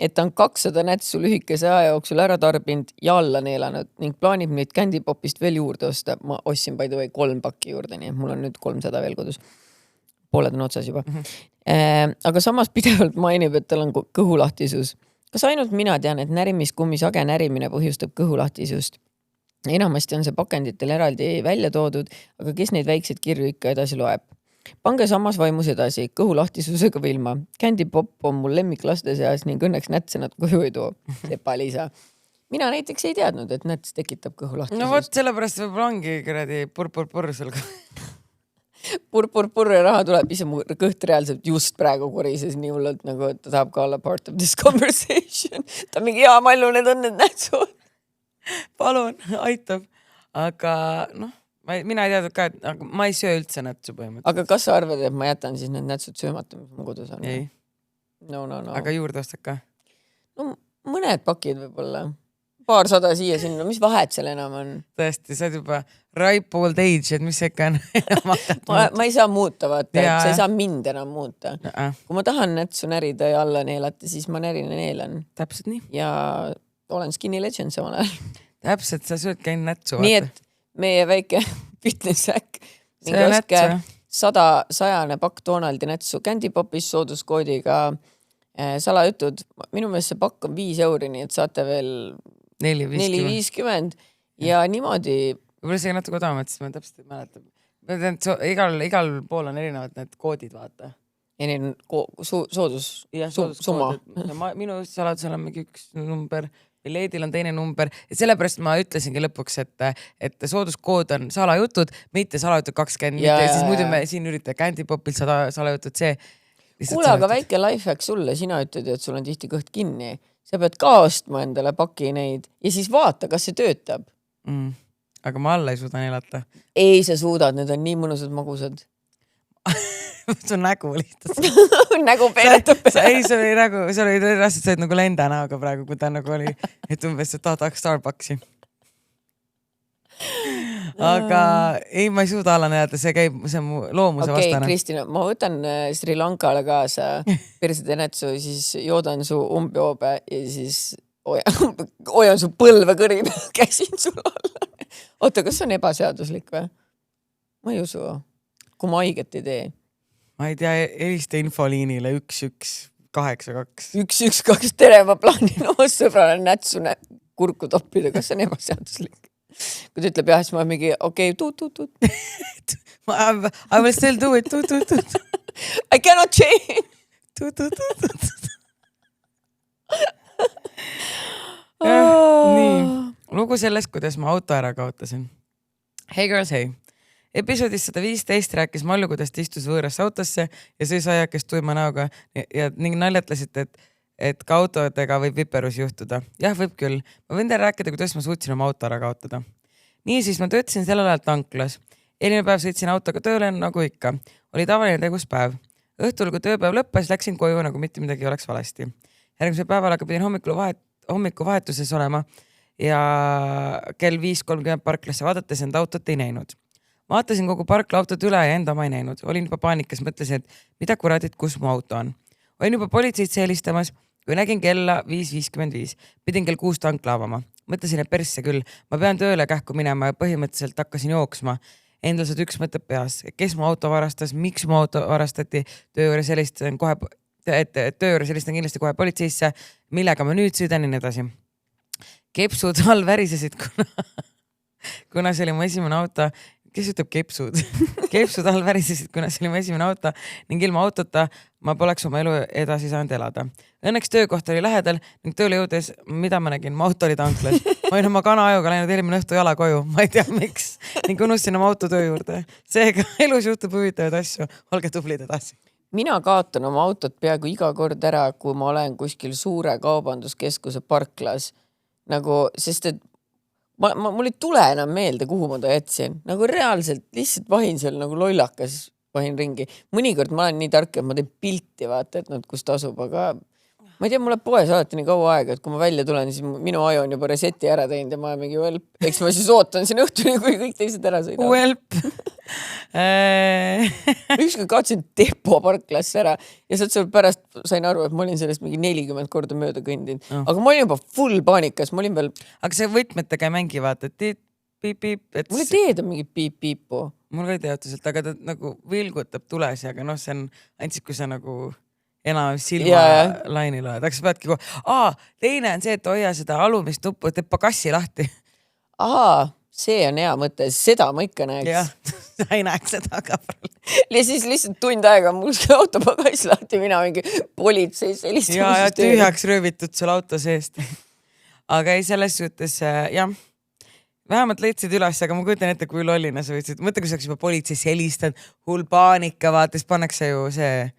et ta on 200 nätsu lühikese aja jooksul ära tarbinud ja alla neelanud ning plaanib neid Candy Popist veel juurde osta. Ma ostsin by the way 3 pakki juurde, nii et mul on nüüd 300 veel kodus. Pooled on otsas juba. Aga samas pidevalt mainib, et tal on kõhulahtisus. Kas ainult mina tean, et närimiskummi sage närimine põhjustab kõhulahtisust? Enamasti on see pakenditel eraldi välja toodud, aga kes neid väikseid kirju ikka edasi loeb? Pange samas vaimus edasi, kõhulahtisusega või ilma. Candy Pop on mul lemmik laste seas ning õnneks nätse nad koju ei too. Sepa Liisa. Mina näiteks ei teadnud, et näts tekitab kõhulahtisust. No võt, sellepärast võib ongi kuradi purr sul. Purr ja raha tuleb, ise mu kõht reaalselt just praegu korises nii hullult, nagu ta tahab ka olla part of this conversation. Ta mingi hea Mallu, need on need nätsud. Palun, aitab. Aga noh, mina ei teadnud ka, et ma ei söö üldse nätsu põhimõtteliselt. Aga kas sa arvad, et ma jätan siis need nätsud söömata, mis mu kodus on? Ei. No. Aga juurde ostad ka? No mõned pakid võib-olla. 200 siia sinna, mis vahet seal enam on? Tõesti, sa oled juba ripe old age, et mis sekka on? ma ei saa muuta, vaata, et sa ei saa mind enam muuta. Kui ma tahan nätsu närida ja alla neelata, siis ma närin ja neelan. Täpselt nii. Ja olen skinny legend samal ajal. Täpselt, sa sööd käin nätsu. Nii et meie väike fitness-äkk mingi oske 100 pakk Donaldi nätsu Candy Popis sooduskoodiga salajutud. Minu meelest see pakk on 5 euri, nii et saate veel 4,50 ja niimoodi. Võib-olla see natuke odavamad, siis ma täpselt ei mäleta. Igal pool on erinevad need koodid, vaata. Summa. Minu saladusel on mingi üks number, Leedil on teine number. Ja sellepärast ma ütlesingi lõpuks, et sooduskood on salajutud, mitte salajutud 20, ja siis muidu me siin üritame Candy Popilt salajutud see. Kuule, aga väike lifehack sulle, sina ütled, et sul on tihti kõht kinni. Sa pead ka ostma endale paki neid ja siis vaata, kas see töötab. Aga ma alla ei suuda neelata. Ei, sa suudad, need on nii mõnusad magusad. See on nägu lihtsalt. Nägu peenetab. Ei, see oli nägu, see oli rassed, sa olid nagu lenda näoga praegu, kui ta nagu oli, et umbes, et tahaks Starbucksi. aga ei, ma ei suuda alla näidata, see on mu loomuse vastane. Kristina, ma võtan Sri Lankale kaasa persetänetsu, siis joodan su umbjoobe ja siis hoian su põlve kõri peal, käsin sul alla. Oota, kas see on ebaseaduslik või? Ma ei usu, kui ma haiget ei tee. Ma ei tea, helista infoliinile 1182. 112, tere, ma plaanin oma sõbrale nätsu kurku toppida, kas see on ebaseaduslik? Kui ta ütleb jah, siis ma mingi, tuut. I will still do it, tuut. I cannot change. Tuut. Nii, lugu sellest, kuidas ma auto ära kaotasin. Hey girls, hey. Episoodis 115 rääkis Mallu, kuidas ta istus võõrasse autosse ja sõis aiakest tuima näoga ja ning naljatlasite, et ka autodega võib viperusi juhtuda. Jah, võib küll. Ma võin teile rääkida, kuidas ma suutsin oma auto ära kaotada. Nii siis ma töötasin sellel ajal tanklas. Eelmine päev sõitsin autoga tööle nagu ikka. Oli tavaline teguspäev. Õhtul, kui tööpäev lõppes, läksin koju nagu mitte midagi oleks valesti. Järgmisel päeval aga pidin hommikuvahetuses olema ja kell 5:30 parklasse vaadates enda autot ei näinud. Vaatasin kogu parkla autot üle ja enda ma ei näinud. Olin juba paanikas, mõtlesin, et mida kuradit, kus mu auto on. Olin juba politseid helistamas, kui nägin kella 5:55. Pidin kell 6 tankla avama. Mõtlesin, et persse küll. Ma pean tööle kähku minema ja põhimõtteliselt hakkasin jooksma. Endal saad üks mõte peas. Kes mu auto varastas, miks mu auto varastati, töö juures helistan kindlasti kohe politseisse, millega ma nüüd sõidan ja nii edasi. Kepsud all värisesid, kuna see oli mu esimene auto. Kes ütleb kepsud? Kepsud all värisesid, kuna see oli mu esimene auto ning ilma autota ma poleks oma elu edasi saanud elada. Õnneks töökoht oli lähedal ning tööle jõudes, mida ma nägin, mu auto oli tanklas. Ma olin oma kanaajuga läinud eelmine õhtu jala koju, ma ei tea miks, ning unustasin oma auto töö juurde. Seega elus juhtub huvitavaid asju, olge tublid edasi. Mina kaotan oma autot peaaegu iga kord ära, kui ma olen kuskil suure kaubanduskeskuse parklas. Nagu, sest et mul ei tule enam meelde, kuhu ma ta jätsin. Nagu reaalselt lihtsalt vahin seal nagu lollakas, vahin ringi. Mõnikord ma olen nii tark, et ma teen pilti, vaata, et kus ta asub, aga ma ei tea, mulle poes alati nii kaua aega, et kui ma välja tulen, siis minu aju on juba reseti ära teinud ja ma olen mingi help. Eks ma siis ootan siin õhtuni, kui kõik teised ära sõidavad. Help. Ükskord kaotsin Depo parklasse ära ja sealt pärast sain aru, et ma olin sellest mingi 40 korda mööda kõndinud. Aga ma olin juba full paanikas, ma olin veel... Aga see võtmetega ei mängi, vaata, et piip-piip. Mulle teed on mingi piip-piipu. Mul ka ei teotuselt, aga ta nagu vilgutab tules, aga see on ainult kui sa nagu... enam silma laini loed, aga sa peadki teine on see, et hoia seda alumist nuppu, teeb pagassi lahti. See on hea mõte, seda ma ikka näeks. Jah, sa ei näeks seda ka. Ja siis lihtsalt tund aega mul see auto pagassi lahti, mina mingi politseis helistamisest. Ja tühjaks röövitud sul auto seest. Aga ei, selles suhtes, jah, vähemalt leidsid üles, aga ma kujutan ette, kui lollina sa võtsid. Mõtle, kui sa oleks juba politseis helistanud, hull paanika, vaates pannakse ju see...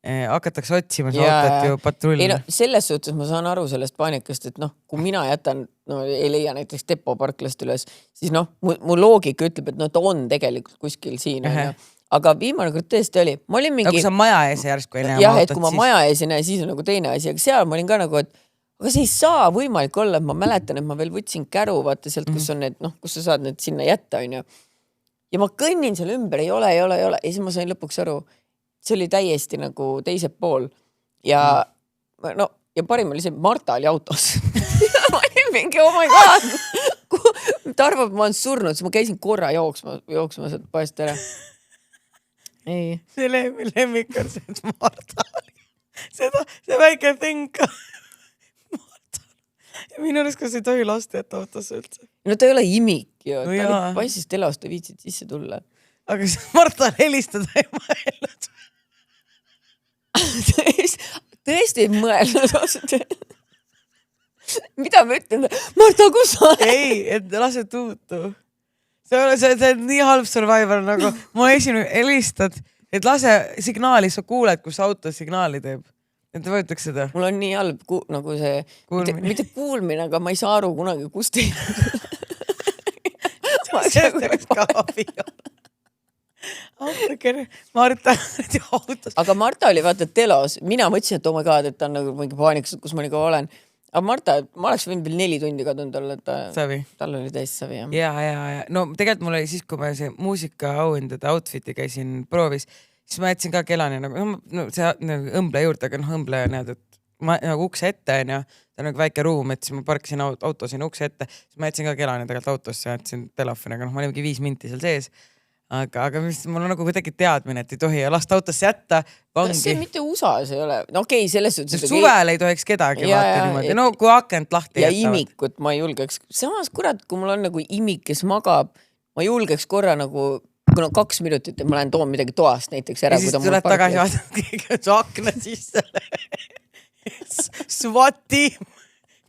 hakatakse otsima see autot ju patrulli. Selles suhtes ma saan aru sellest paanikast, et kui mina jätan, ei leia näiteks Depo parklast üles, siis mu loogika ütleb, et ta on tegelikult kuskil siin. Aga viimane kord tõesti oli. Ma olin mingi... Aga kui sa maja ees järsku ei näe jah, et kui ma maja ees ei näe, siis on nagu teine asi. Aga seal ma olin ka nagu, et aga see ei saa võimalik olla, et ma mäletan, et ma veel võtsin käru, vaata sealt, kus on need, kus sa saad need sinna jätta, on ju. Ja ma kõnnin seal ümber, ei ole. Ja siis ma sain lõpuks aru, see oli täiesti nagu teise pool ja ja parim oli see, Marta oli autos. Ma olin mingi, oh my god. Ta arvab, ma olen surnud, siis ma käisin korra jooksma sealt poest ära. Ei. See lemmik on see, et Marta oli. See väike thing ka. Marta. Ja minu arust, kas ei tohi lasta jätta autosse üldse. No ta ei ole imik ju. Ta oli paisist elast ja viitsid sisse tulla. Aga Marta helistada ei mõelnud. Tõesti ei mõelnud. Mida ma ütlen? Marta, kus sa oled? Ei, et lase tuutu. See on nii halb survivor, nagu ma helistad, et lase signaali, sa kuuled, kus auto signaali teeb. Et ta võetakse seda. Mul on nii halb nagu see, mitte kuulmine, aga ma ei saa aru kunagi, kus teeb. See oleks ka abi. Marta autos. Aga Marta oli vaata telos. Mina mõtlesin, et oh my god, et ta on nagu mingi paanikas, kus ma nagu olen. aga Marta, ma oleks võinud veel 4 tundi kadunud olla, et Savi. tal oli täis savi. Ja. No tegelikult mul oli siis, kui ma see muusikaauhindade outfit'i käisin proovis, siis ma jätsin ka kelani nagu, no see õmble juurde, aga õmbleja näed, et ma nagu ukse ette on ja ta on nagu väike ruum, et siis ma parkisin auto sinna ukse ette, siis ma jätsin ka kelani tegelikult autosse, jätsin telefoni, aga noh, ma olimegi 5 minti seal sees. Aga mul on nagu kuidagi teadmine, et ei tohi lasta autosse jätta vangi. See mitte USA-s ei ole. No okei, selles suhtes. Suvel ei tohiks kedagi vaata niimoodi. No kui akent lahti ja jätavad. Imikut ma ei julgeks. Samas kurat, kui mul on nagu imik, kes magab, ma julgeks korra nagu 2 minutit, et ma lähen toon midagi toast näiteks ära. Ja siis tuled tagasi vaatad, keegi on su akna sisse. SWAT-tiim,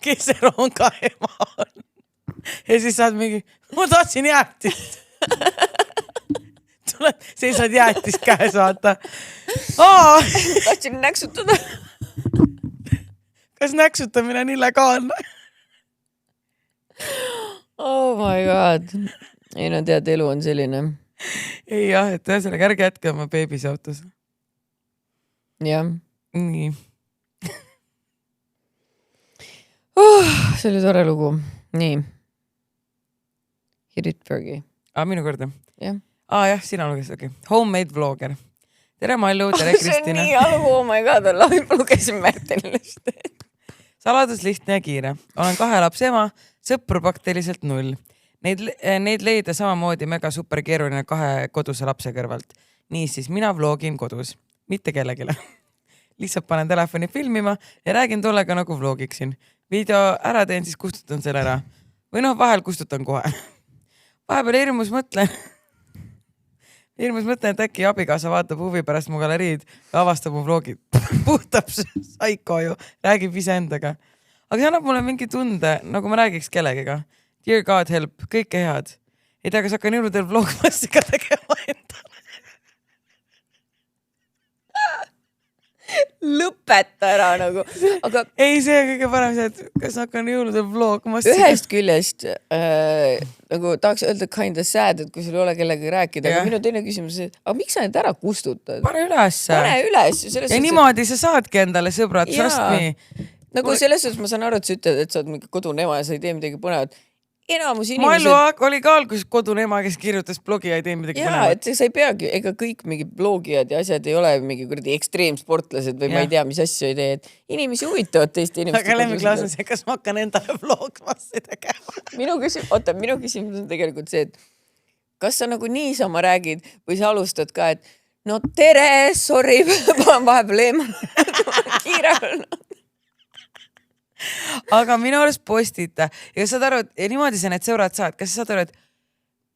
kes see ronga ema on. Ja siis saad mingi, ma tahtsin jäätist. Tuled, seisad jäätist käes, vaata. Tahtsin näksutada. Kas näksutamine on illegaalne? Oh my god. Ei no tead, elu on selline. Ei jah, et ühesõnaga ärge jätke oma beebis autos. Jah. Nii. See oli tore lugu. Nii. Hit it, Fergie. Minu korda? Jah. Jah, sina luges, okei. Homemade vlogger. Tere Mallu, tere Kristina. See on nii halbu, oh my god, lugesin Märtenilest. Saladus lihtne ja kiire. Olen 2 lapse ema, sõpru praktiliselt 0. Neid leida samamoodi mega super keeruline 2 koduse lapse kõrvalt. Niisiis, mina vlogin kodus. Mitte kellegile. Lihtsalt panen telefoni filmima ja räägin tollega nagu vlogiksin. Video ära teen, siis kustutan selle ära. Või noh, vahel kustutan kohe. Vahepeal hirmus mõtlen, et äkki abikaasa vaatab huvi pärast mu galeriid ja avastab mu vlogid. Puhtab saiko ju, räägib iseendaga. Aga see annab mulle mingi tunde, nagu ma räägiks kellegiga. Dear God help, kõike head. Ei tea, kas hakkan jõuludel vlogmassiga tegema endale. Lõpeta ära nagu. Aga ei, see on kõige parem see, et kas hakkan jõuludel vlogmassiga. Ühest küljest nagu tahaks öelda kinda sad, et kui sul ei ole kellega rääkida. Aga minu teine küsimus on, aga miks sa need ära kustutad? Pane üles. Ja niimoodi sa saadki endale sõbrad, trust me. Nagu selles suhtes ma saan aru, et sa ütled, et sa oled mingi kodune ema ja sa ei tee midagi põnevat. Enamus inimesed... Mallu oli ka alguses kodune ema, kes kirjutas blogi ja ei tee midagi põnevat. Et sa ei peagi, ega kõik mingi blogijad ja asjad ei ole mingi kuradi ekstreemsportlased või ma ei tea, mis asju ei tee. Et inimesi huvitavad teiste inimeste. Aga Lemmiklaas on see, kas ma hakkan endale vlogmassi tegema? Minu küsimus on tegelikult see, et kas sa nagu niisama räägid või sa alustad ka, et no tere, sorry, vahepeal eemal kiire olnud. Aga minu arust postita ja saad aru, et niimoodi sa need sõbrad saad, kas sa saad aru, et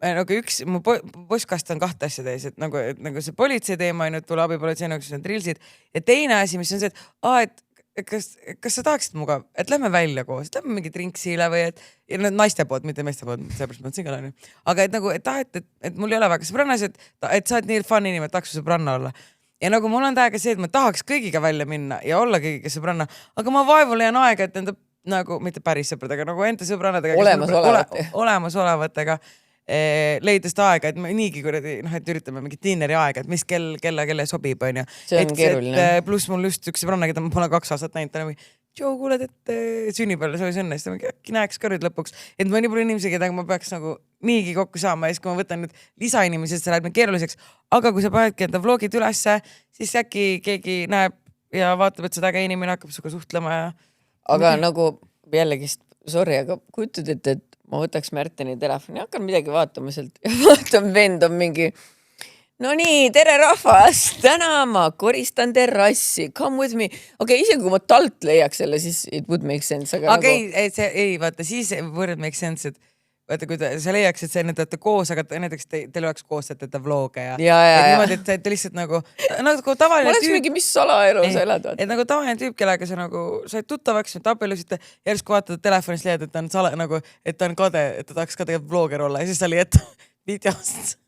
nagu mu postkast on 2 asja täis, et nagu see politsei teema on, et tule abipolitsei, nagu see on trilsid ja teine asi, mis on see, et kas sa tahaksid muga, et lähme välja koos, et lähme mingi trinksile või et ja naiste poolt, mitte meeste poolt, seepärast ma single on. Aga et nagu, et mul ei ole väga sõbrannas, et sa oled nii fun inimene, et tahaks su sõbranna olla. Ja nagu mul on täiega see, et ma tahaks kõigiga välja minna ja olla kõigiga sõbranna, aga ma vaevu leian aega, et enda nagu, mitte päris sõpradega, nagu enda sõbrannadega, olemasolevatega leida seda aega, et me niigi kuradi, et üritame mingit dinneri aega, et mis kelle sobib, on ju. See on keeruline. Pluss mul just üks sõbranna, keda ma pole 2 aastat näinud, ta on mingi, Joe, kuuled, et sünnipäeval soovis õnne, siis ta mingi äkki näeks ka nüüd lõpuks. Et ma nii palju inimesi, kedagi ma peaks nagu niigi kokku saama ja siis, kui ma võtan nüüd lisainimesi, siis see läheb keeruliseks. Aga kui sa panedki enda vlogid ülesse, siis äkki keegi näeb ja vaatab, et seda äge inimene hakkab suga suhtlema ja... Aga nagu jällegist, sorry, aga kujutad, et ma võtaks Märteni telefoni ja hakkan midagi vaatama sealt ja vaatan vend on mingi no nii, tere rahvas, täna ma koristan terrassi, come with me. Okei, isegi kui ma talt leiaks selle, siis it would make sense. Aga ei, vaata, siis would make sense, et vaata, kui sa leiaks, et see nüüd olete koos, aga näiteks teil oleks koos, et vlog'e ja niimoodi, et te lihtsalt nagu tavaline ma oleks mingi, mis salaelu sa elad. Et nagu tavaline tüüp, kellega sa nagu said tuttavaks, et abelusite ja järsku vaatad telefonist leiad, et ta on nagu, et ta on kade, et ta tahaks ka tegelikult vlogger olla ja siis sa leiad videote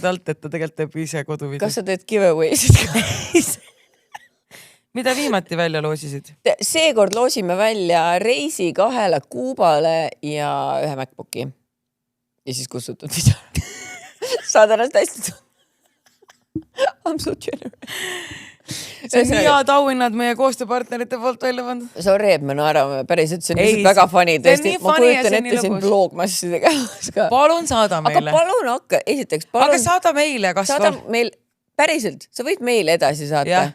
alt, et ta tegelikult teeb ise koduvideo. Kas sa teed giveaway'sid ka? Mida viimati välja loosisid? Seekord loosime välja reisi 2 Kuubale ja 1 MacBooki. Ja siis kustutad video. Saad ennast hästi. I'm so generous. see on nii head auhinnad meie koostööpartnerite poolt välja pandud. Sorry, et me naerame päriselt, see on Ei, lihtsalt väga funny. Tõesti, nii ma funny ja kujutan see on ette nii sind lõbus. vlogmassidega. Palun saada Aga meile. palun hakka, esiteks, palun. Aga saada meile Saada kasval. meil, päriselt, sa võid meile edasi saata. Jah.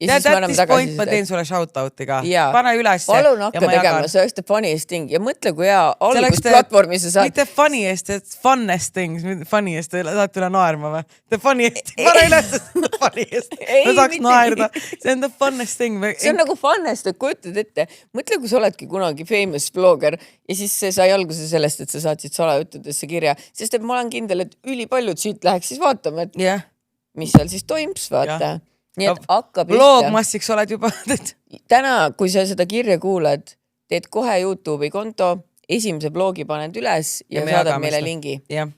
Ja siis me anname point, ma tagasi teen sulle shout-out'i ka. Jaa. Pane üles. Palun hakka tegema, see oleks the funniest thing. Ja mõtle, kui hea algusplatvormi sa saad. Mitte funniest, et funnest things. Funniest, saad üle naerma või? The funniest. Pane üles the funniest. Ma saaks naerda. See on the funnest thing. See on nagu funnest, et kujutad ette. Mõtle, kui sa oledki kunagi famous blogger ja siis see sai alguse sellest, et sa saatsid salajuttudesse kirja. Sest et ma olen kindel, et ülipaljud siit läheks siis vaatama, et mis seal siis toims, vaata. Nii et hakka pihta. Vlogmassiks oled juba. Täna, kui sa seda kirja kuulad, teed kohe YouTube'i konto, esimese blogi paned üles ja saadad meile lingi. Jah,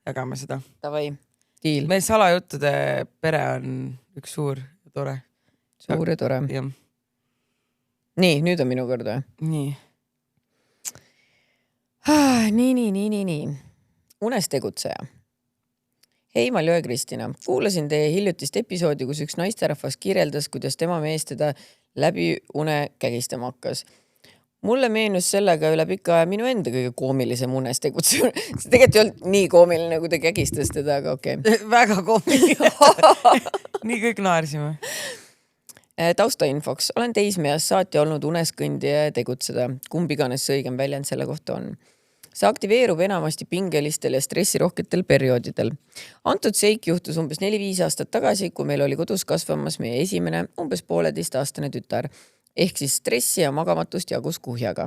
jagame seda. Davai, deal. Meil salajuttude pere on üks suur ja tore. Suur ja tore. Ja. Nii, nüüd on minu kord või? Nii. Nii. Unes tegutseja. Hei, Maljo ja Kristina. Kuulasin teie hiljutist episoodi, kus üks naisterahvas kirjeldas, kuidas tema mees teda läbi une kägistama hakkas. Mulle meenus sellega üle pika aja minu enda kõige koomilisem unes tegutseja. See tegelikult ei olnud nii koomiline, kui ta kägistas teda, aga okei. Väga koomiline. Nii kõik naersime. Taustainfoks. Olen teismeas saati olnud unes kõndija ja tegutseda. Kumb iganes see õigem väljend selle kohta on. See aktiveerub enamasti pingelistel ja stressirohketel perioodidel. Antud seik juhtus umbes 4-5 aastat tagasi, kui meil oli kodus kasvamas meie esimene umbes 1,5-aastane tütar. Ehk siis stressi ja magamatust jagus kuhjaga.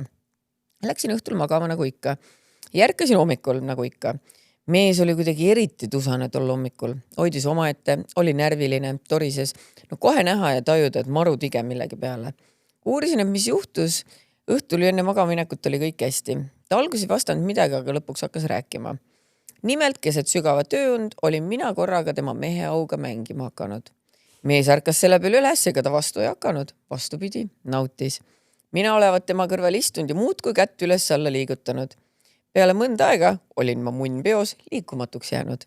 Läksin õhtul magama nagu ikka. Järkasin hommikul nagu ikka. Mees oli kuidagi eriti tusane tol hommikul. Hoidis omaette, oli närviline, torises. No kohe näha ja tajuda, et maru tige millegi peale. Uurisin, et mis juhtus. Õhtul enne magaminekut oli kõik hästi. Ta alguses ei vastanud midagi, aga lõpuks hakkas rääkima. Nimelt keset sügava tööund olin mina korraga tema mehe auga mängima hakanud. Mees ärkas selle peale üles, ega ta vastu ei hakanud. Vastupidi, nautis. Mina olevat tema kõrval istunud ja muud kui kätt üles alla liigutanud. Peale mõnda aega olin ma munn peos liikumatuks jäänud.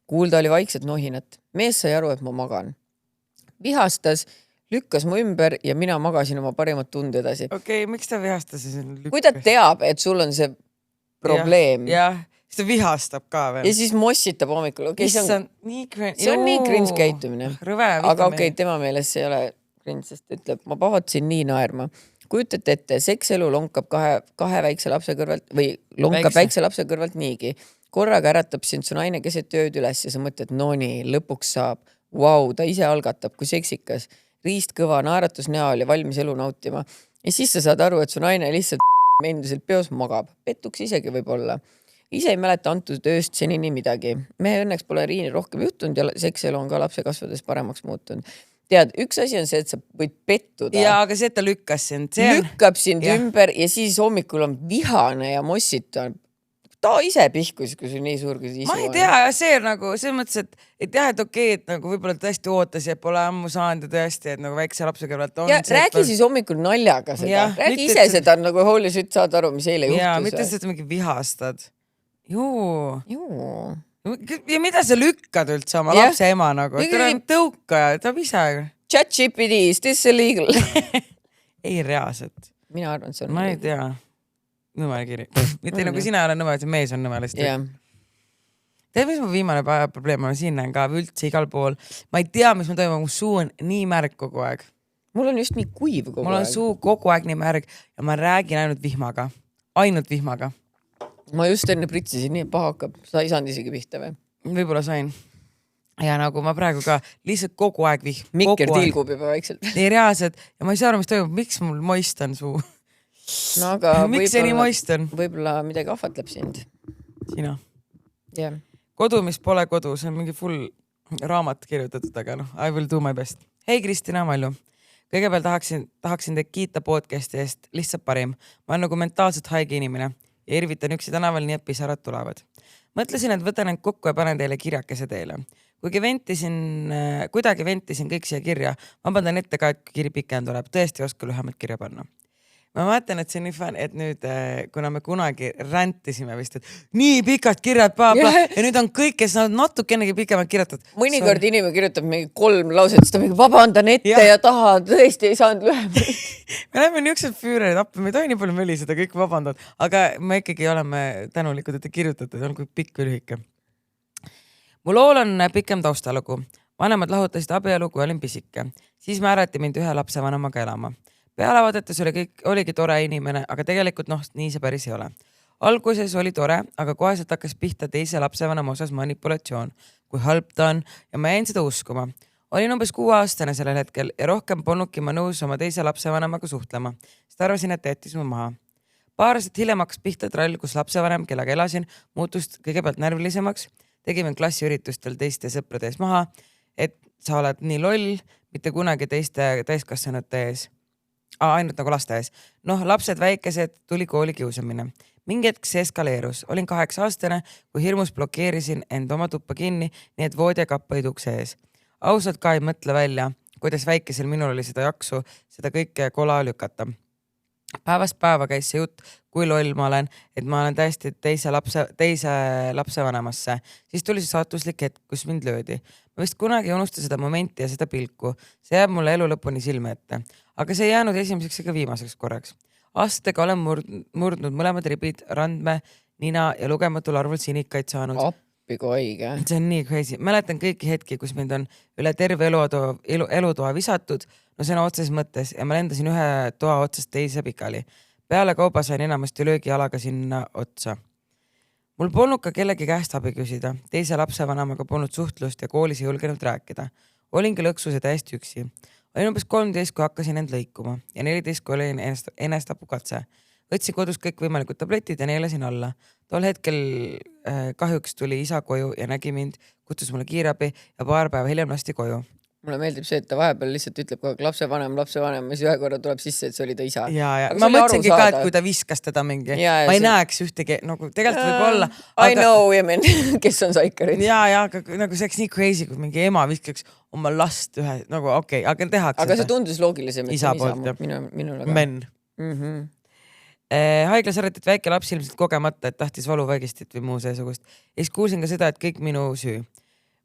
Kuulda oli vaikselt nohinat. Mees sai aru, et ma magan. Vihastas, lükkas mu ümber ja mina magasin oma parimat tund edasi. Okei, miks ta vihastas? Kui ta teab, et sul on see probleem. Jah, siis ta vihastab ka veel. Ja siis mossitab hommikul. Okay, see on nii cringe käitumine. Rõve, aga okei, tema meeles see ei ole cringe, sest ütleb, ma pahatsin nii naerma. Kujutate ette, sekselu lonkab kahe väikse lapse kõrvalt või lonkab väikse lapse kõrvalt niigi. Korraga äratab sind su naine keset ööd üles ja sa mõtled, no nii, lõpuks saab. Vau, ta ise algatab, kui seksikas. Riist kõva, naeratus näol ja valmis elu nautima. Ja siis sa saad aru, et su naine lihtsalt endiselt peos magab. Pettuks isegi võib olla. Ise ei mäleta antud ööst senini midagi. Mehe õnneks pole Riini rohkem juhtunud ja sekselu on ka lapse kasvades paremaks muutunud. Tead, üks asi on see, et sa võid pettuda. Ja, aga see, et ta lükkas sind. Lükkab sind ümber ja siis hommikul on vihane ja mossita. Ta ise pihkus, kui sul nii suur kui isu on. Ma ei tea, see on nagu, selles mõttes, et jah, et okei, et nagu võib-olla tõesti ootas ja pole ammu saanud ja tõesti, et nagu väikse lapse kõrvalt on. Ja räägi siis hommikul naljaga seda. Ja, räägi ise seda, nagu holy shit, saad aru, mis eile juhtus. Ja, mitte seda mingi vihastad. Juu. Ja mida sa lükkad üldse oma lapse ema nagu? Ta on tõukaja, ta on ise. ChatGPT, is this illegal? Ei reaalselt. Mina arvan, see on. Ma ei tea. Nõmel kiri. Mitte nagu sina olen nõmel, see mees on nõmelist. Tead, mis mu viimane probleem on? Siin näen ka üldse igal pool. Ma ei tea, mis ma toimub, mu suu on nii märg kogu aeg. Mul on just nii kuiv kogu aeg. Mul on suu kogu aeg nii märg ja ma räägin ainult vihmaga. Ainult vihmaga. Ma just enne pritsisin, nii paha hakkab. Sa ei saanud isegi pihta või? Võib-olla sain. Ja nagu ma praegu ka lihtsalt kogu aeg vihm. Mikker tilgub juba vaikselt. Nii reaalselt. Ja ma ei saa aru, mis toimub. Miks mul moist on suu? No aga miks see nii moist on? Võib-olla midagi ahvatleb sind. Sina. Yeah. Kodu, mis pole kodu. See on mingi full raamat kirjutatud, aga noh, I will do my best. Hei Kristina Malju. Kõigepealt tahaksin teid kiita podcasti eest lihtsalt parim. Ma olen nagu mentaalselt haige inimene ja irvitan üksi tänaval, nii et pisarad tulevad. Mõtlesin, et võtan end kokku ja panen teile kirjakese teile. Kuidagi ventisin kõik siia kirja. Ma pandan ette ka, et kiri pikem tuleb. Tõesti ei oska lühemalt kirja panna. ma mõtlen, et see on nii fun, et nüüd, kuna me kunagi räntisime vist, et nii pikad kirjad, ja nüüd on kõik, kes nad natukenegi pikemalt kirjutavad. Mõnikord inimene kirjutab mingi 3 lauset, siis ta mingi vabandan ette ja taha, tõesti ei saanud lühemalt. Me oleme niisugused füürerid appi, me ei tohi nii palju möliseda, kõik vabandavad, aga me ikkagi oleme tänulikud, et te kirjutate, olgu pikk või lühike. Mu lool on pikem taustalugu. Vanemad lahutasid abielu, kui olin pisike. Siis määrati mind 1 lapsevanemaga elama. Peale vaadates oligi tore inimene, aga tegelikult nii see päris ei ole. Alguses oli tore, aga koheselt hakkas pihta teise lapsevanema osas manipulatsioon, kui halb ta on ja ma jäin seda uskuma. Olin umbes 6-aastane sellel hetkel ja rohkem polnudki ma nõus oma teise lapsevanemaga suhtlema, sest arvasin, et jättis mu maha. Paar aastat hiljem hakkas pihta trall, kus lapsevanem, kellega elasin, muutus kõigepealt närvilisemaks. Tegime klassiüritustel teiste sõprade ees maha, et sa oled nii loll, mitte kunagi teiste täiskasvanute ees. Ainult nagu laste ees. Lapsed väikesed, tuli kooli kiusamine. Mingi hetk see eskaleerus. Olin 8-aastane, kui hirmus blokeerisin end oma tuppa kinni, nii et voodi ja kappa ei tukse ees. Ausalt ka ei mõtle välja, kuidas väikesel minul oli seda jaksu, seda kõike kola lükata. Päevast päeva käis see jutt, kui loll ma olen, et ma olen täiesti teise lapsevanemasse. Siis tuli see saatuslik hetk, kus mind löödi. Ma vist kunagi ei unusta seda momenti ja seda pilku. See jääb mulle elu lõpuni silme ette. Aga see ei jäänud esimeseks ega viimaseks korraks. Aastatega olen murdnud mõlemad ribid, randme, nina ja lugematul arvul sinikaid saanud. Appi kui õige. See on nii crazy. Mäletan kõiki hetki, kus mind on üle terve elutoa visatud, sõna otses mõttes ja ma lendasin 1 toa otsast teise pikali. Peale kauba sain enamasti löögi jalaga sinna otsa. Mul polnud ka kellegi käest abi küsida. Teise lapsevanemaga polnud suhtlust ja koolis ei julgenud rääkida. Olingi lõksus ja täiesti üksi. Olin umbes 13, kui hakkasin end lõikuma ja 14, kui olin enesestapukatse. Võtsin kodus kõik võimalikud tabletid ja neelasin alla. Tol hetkel kahjuks tuli isa koju ja nägi mind, kutsus mulle kiirabi ja paar päeva hiljem lasti koju. Mulle meeldib see, et ta vahepeal lihtsalt ütleb kogu lapsevanem, siis ühe korra tuleb sisse, et see oli ta isa. Ja. Ma mõtlengi ka, et kui ta viskas teda mingi, ma ei näeks ühtegi, tegelikult võib olla. I know women, kes on saikarid. Ja, aga nagu see oleks nii crazy, kui mingi ema viskaks oma last ühe, nagu okei, aga tehakse. Aga see tundus loogilisem, et isa poolt, minul men. Haiglas arvati, et väike laps ilmselt kogemata, et tahtis valuvägistit või muu seesugust. Ja siis kuulsin ka seda, et kõik minu süü.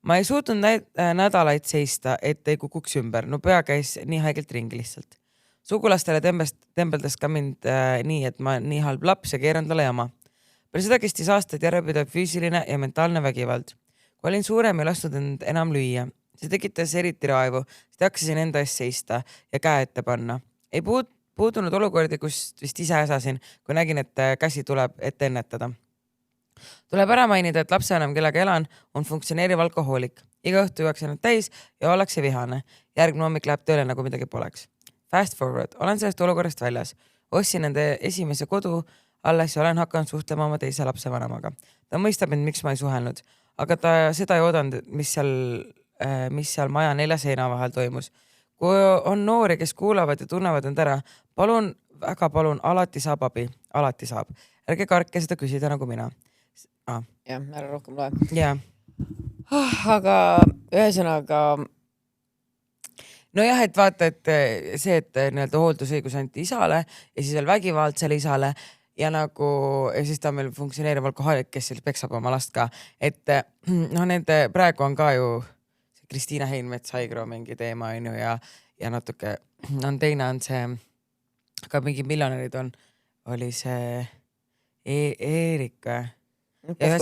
Ma ei suutnud nädalaid seista, et ei kukuks ümber. Pea käis nii haigelt ringi lihtsalt. Sugulastele tembeldas ka mind nii, et ma nii halb laps ja keeran talle jama. Peale seda kestis aastaid järjepidev füüsiline ja mentaalne vägivald. Kui olin suurem, ei lasknud end enam lüüa. See tekitas eriti raevu, sest hakkasin enda ees seista ja käe ette panna. Ei puudunud olukordi, kus vist ise äsasin, kui nägin, et käsi tuleb ette ennetada. Tuleb ära mainida, et lapsevanem, kellega elan, on funktsioneeriv alkohoolik. Iga õhtu juuakse nad täis ja ollakse vihane. Järgmine hommik läheb tööle, nagu midagi poleks. Fast forward, olen sellest olukorrast väljas. Ostsin nende esimese kodu alles ja olen hakanud suhtlema oma teise lapsevanemaga. Ta mõistab mind, miks ma ei suhelnud, aga ta seda ei oodanud, mis seal maja 4 seina vahel toimus. Kui on noori, kes kuulavad ja tunnevad end ära, palun, väga palun, alati saab abi. Alati saab. Ärge karke seda küsida nagu mina. Jah, ära rohkem loe. Yeah. Aga ühesõnaga... Nojah, et vaata, et see, et hooldusõigus anti isale ja siis veel vägivaldsele isale ja siis ta on meil funktsioneeriv alkohoolik, kes peksab oma last ka. Et nende praegu on ka ju Kristiina Heinmets Haigro mingi teema ja natuke teine on see, aga mingi miljonärid oli see Eerika. Ja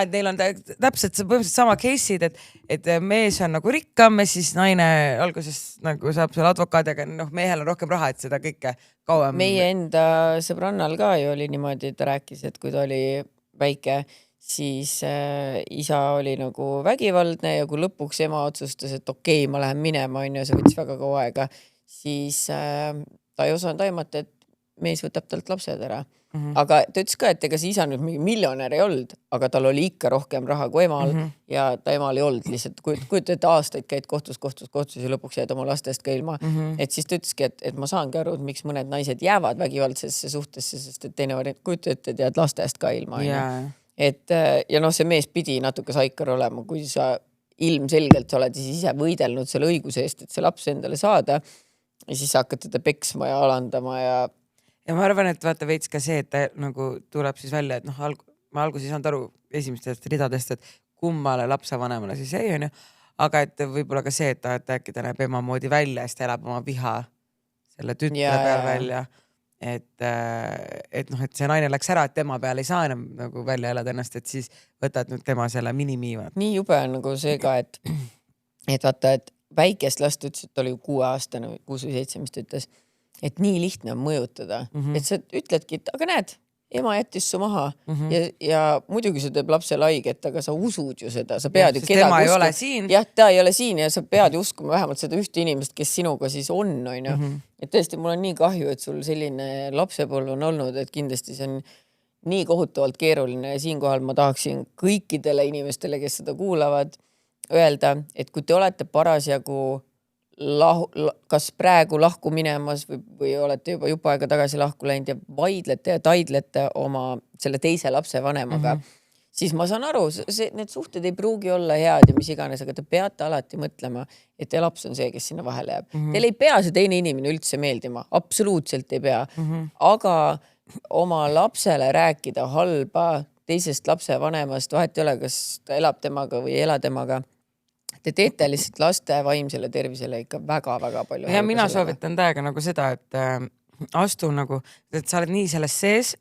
neil on täpselt põhimõtteliselt sama case'id, et mees on nagu rikkam ja siis naine alguses nagu saab seal advokaadiga, mehel on rohkem raha, et seda kõike kauem. Meie enda sõbrannal ka ju oli niimoodi, et ta rääkis, et kui ta oli väike, siis isa oli nagu vägivaldne ja kui lõpuks ema otsustas, et okei, ma lähen minema, see võttis väga kaua aega, siis ta ei osanud aimata, et mees võtab talt lapsed ära. Aga ta ütles ka, et ega see isa nüüd mingi miljonär ei olnud, aga tal oli ikka rohkem raha kui emal ja ta emal ei olnud lihtsalt, kujutad aastaid käid kohtus ja lõpuks jääd oma lastest ka ilma. Et siis ta ütleski, et ma saangi aru, et miks mõned naised jäävad vägivaldsesse suhtesse, sest et teine variant kujutad, et jääd lastest ka ilma. Et, ja see mees pidi natuke saikar olema, kui sa ilmselgelt oled siis ise võidelnud selle õiguse eest, et see laps endale saada. ja siis sa hakkad teda peksma ja alandama ja ma arvan, et vaata veits ka see, et ta nagu tuleb siis välja, et noh, ma alguses ei saanud aru esimestest ridadest, et kummale lapsevanemale siis ei on ju, aga et võib-olla ka see, et äkki ta näeb ema moodi välja, siis ta elab oma viha selle tütre peal välja. Et noh, et see naine läks ära, et tema peal ei saa enam nagu välja elada ennast, et siis võtad nüüd tema selle minimiivad. nii jube on nagu see ka, et vaata, et väikest last ütles, et ta oli 6-aastane või 6 või 7, mis ta ütles, et nii lihtne on mõjutada, et sa ütledki, et aga näed, ema jättis su maha ja muidugi see teeb lapsele haiget, aga sa usud ju seda, sa pead ju tema ei ole siin. Jah, ta ei ole siin ja sa pead ju uskuma vähemalt seda ühte inimest, kes sinuga siis on ju. Et tõesti, mul on nii kahju, et sul selline lapsepõlv on olnud, et kindlasti see on nii kohutavalt keeruline ja siinkohal ma tahaksin kõikidele inimestele, kes seda kuulavad, öelda, et kui te olete parasjagu kas praegu lahku minemas või olete juba aega tagasi lahku läinud ja vaidlete ja taidlete oma selle teise lapse vanemaga, siis ma saan aru, need suhted ei pruugi olla head ja mis iganes, aga te peate alati mõtlema, et teie laps on see, kes sinna vahele jääb. Teil ei pea see teine inimene üldse meeldima, absoluutselt ei pea, aga oma lapsele rääkida halba teisest lapse vanemast, vahet ei ole, kas ta elab temaga või ei ela temaga. Te teete lihtsalt laste vaimsele tervisele ikka väga-väga palju. Ja mina soovitan täiega nagu seda, et astu nagu, et sa oled nii selles sees,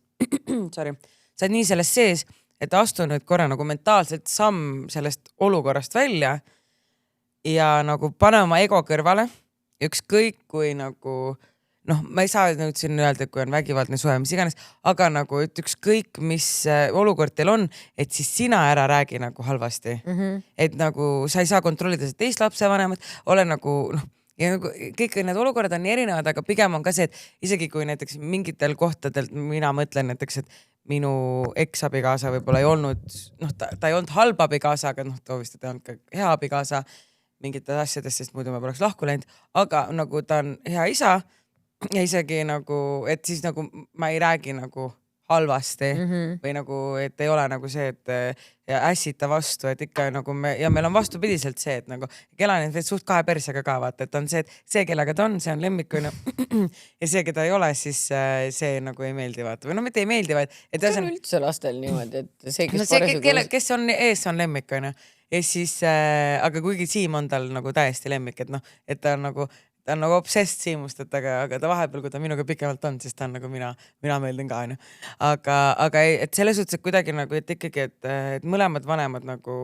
sa oled nii selles sees, et astu nüüd korra nagu mentaalselt samm sellest olukorrast välja ja nagu pane oma ego kõrvale, ükskõik kui nagu noh, ma ei saa nüüd siin öelda, et kui on vägivaldne suhe, mis iganes, aga nagu et ükskõik, mis olukord teil on, et siis sina ära räägi nagu halvasti. Et nagu sa ei saa kontrollida seda teist lapsevanemat, ole nagu noh, ja nagu kõik need olukorrad on nii erinevad, aga pigem on ka see, et isegi kui näiteks mingitel kohtadelt mina mõtlen näiteks, et minu eks-abikaasa võib-olla ei olnud, noh, ta ei olnud halb abikaasa, aga noh, ta vist ei olnud ka hea abikaasa mingites asjades, sest muidu ma poleks lahku läinud, aga nagu ta on hea isa ja isegi nagu, et siis nagu ma ei räägi nagu halvasti või nagu, et ei ole nagu see, et ässita vastu, et ikka nagu ja meil on vastupidiselt see, et nagu Kelanen suht kahe persega ka vaata, et on see, et see, kellega ta on, see on lemmikune ja see, keda ei ole, siis see nagu ei meeldi vaata või no mitte ei meeldi, vaid et see on üldse lastel niimoodi, et see, kes kes on ees, on lemmikune ja siis, aga kuigi Siim on tal nagu täiesti lemmik, et noh, et ta on nagu obsessed Siimust, et aga ta vahepeal, kui ta minuga pikemalt on, siis ta on nagu mina meeldin ka, aga et selles suhtes, et kuidagi nagu, et ikkagi, et mõlemad vanemad nagu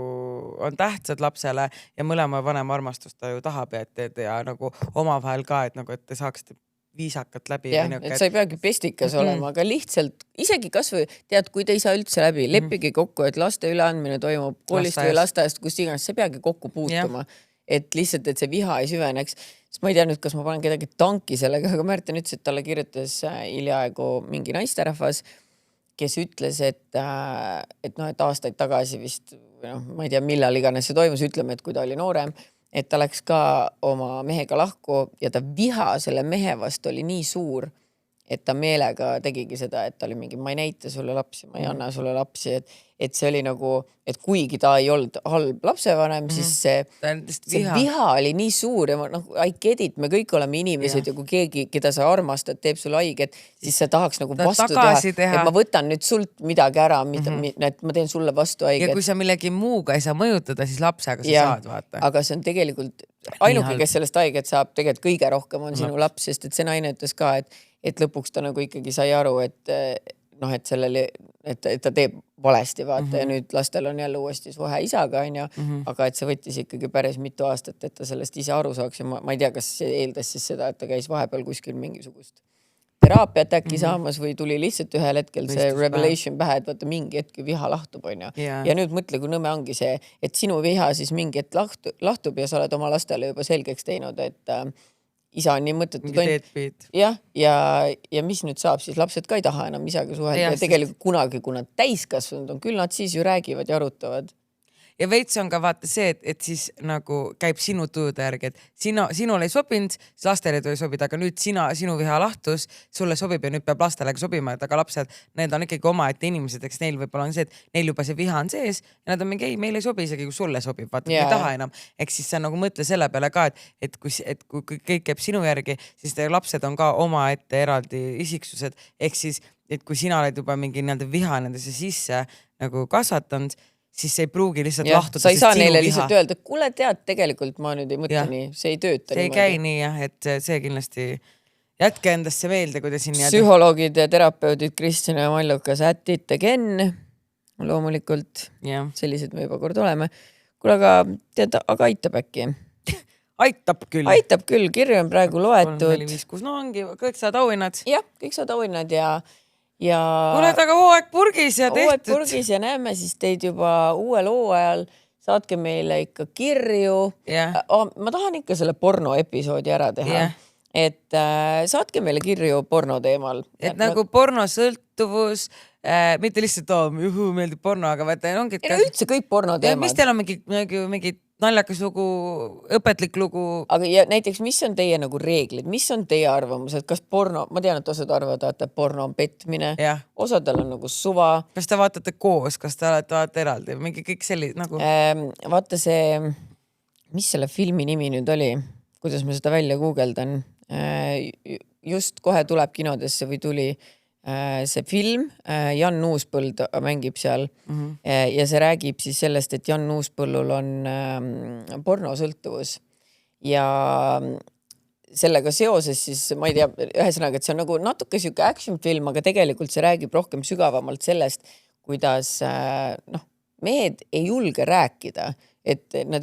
on tähtsad lapsele ja mõlema vanema armastust ta ju tahab ja nagu omavahel ka, et nagu, et te saaksite viisakalt läbi. Jah, et sa ei peagi pestikas olema, aga lihtsalt isegi kasvõi tead, kui te ei saa üldse läbi, leppige kokku, et laste üleandmine toimub koolist või lasteaiast, kus iganes, see peagi kokku puutuma. Et lihtsalt, et see viha ei süveneks. Sest ma ei tea nüüd, kas ma panen kedagi tanki sellega, aga Märten ütles, et talle kirjutas hiljaaegu mingi naisterahvas, kes ütles, et aastaid tagasi vist, ma ei tea, millal iganes see toimus, ütleme, et kui ta oli noorem, et ta läks ka oma mehega lahku ja ta viha selle mehe vastu oli nii suur, et ta meelega tegigi seda, et ta oli mingi, ma ei näita sulle lapsi, ma ei anna sulle lapsi, et see oli nagu, et kuigi ta ei olnud halb lapsevanem, siis see viha oli nii suur ja noh, I get it, me kõik oleme inimesed ja kui keegi, keda sa armastad, teeb sulle haiget, siis sa tahaks nagu vastu teha, et ma võtan nüüd sult midagi ära, et ma teen sulle vastu haiget. Ja kui sa millegi muuga ei saa mõjutada, siis lapsega sa saad vaata. Aga see on tegelikult ainuke, kes sellest haiget saab, tegelikult kõige rohkem on sinu laps, sest et see naine ütles ka, et lõpuks ta nagu ikkagi sai aru, et sellele, et ta teeb valesti vaata ja nüüd lastel on jälle uuesti suhe isaga aga et see võttis ikkagi päris mitu aastat, et ta sellest ise aru saaks ja ma ei tea, kas see eeldas siis seda, et ta käis vahepeal kuskil mingisugust teraapiat äkki saamas või tuli lihtsalt ühel hetkel see revelation pähe, et vaata mingi hetk viha lahtub ja nüüd mõtle, kui nõme ongi see, et sinu viha siis mingi hetk lahtub ja sa oled oma lastele juba selgeks teinud, et isa on nii mõttetu tont. Ja mis nüüd saab, siis lapsed ka ei taha enam isaga suhelda ja tegelikult kunagi, kui nad täiskasvanud on, küll nad siis ju räägivad ja arutavad. ja veits on ka vaata see, et siis nagu käib sinu tujude järgi, et sinul ei sobinud, siis lastele ei sobida, aga nüüd sinu viha lahtus, sulle sobib ja nüüd peab lastele sobima, et aga lapsed, need on ikkagi omaette inimesed, eks neil võib-olla on see, et neil juba see viha on sees ja nad on mingi, ei, meil ei sobi isegi, kui sulle sobib, vaata, ei taha enam. Eks siis sa nagu mõtle selle peale ka, et kui kõik käib sinu järgi, siis teie lapsed on ka omaette eraldi isiksused, ehk siis et kui sina oled juba mingi nii-öelda viha nendesse sisse nagu kasvatanud, siis see ei pruugi lihtsalt lahtuda. Sa ei saa neile lihtsalt öelda, et kuule tead, tegelikult ma nüüd ei mõtle nii, see ei tööta. See ei käi nii jah, et see kindlasti jätke endasse meelde, kui te siin Psühholoogid ja terapeudid Kristjan ja Mallukas ätite Ken, loomulikult sellised me juba kord oleme. Kuule, aga aitab äkki? Aitab küll. Aitab küll, kirju on praegu loetud. 3, 4, 5, 6, no ongi, kõik saad auhinnad. Jah, kõik saad auhinnad ja oled aga hooaeg purgis ja tehtud. Hooaeg purgis ja näeme siis teid juba uuel hooajal. Saatke meile ikka kirju. Ma tahan ikka selle porno episoodi ära teha. Et saatke meile kirju porno teemal. Et nagu pornosõltuvus, mitte lihtsalt meeldib porno, aga vaata ongi... Üldse kõik porno teemad. Mis teil on mingi naljakas lugu, õpetlik lugu? Aga ja näiteks, mis on teie nagu reeglid? Mis on teie arvamus? Et kas porno, ma tean, et osad arvavad, et porno on petmine. Osadel on nagu suva. Kas te vaatate koos? Kas te vaatate eraldi? Mingi kõik selline nagu... Vaata see, mis selle filmi nimi nüüd oli? Kuidas ma seda välja guugeldan? Just kohe tuleb kinodesse või tuli see film, Jan Uuspõld mängib seal ja see räägib siis sellest, et Jan Uuspõllul on pornosõltuvus ja sellega seoses siis, ma ei tea, ühesõnaga, et see on nagu natuke siuke action film, aga tegelikult see räägib rohkem sügavamalt sellest, kuidas mehed ei julge rääkida, et nad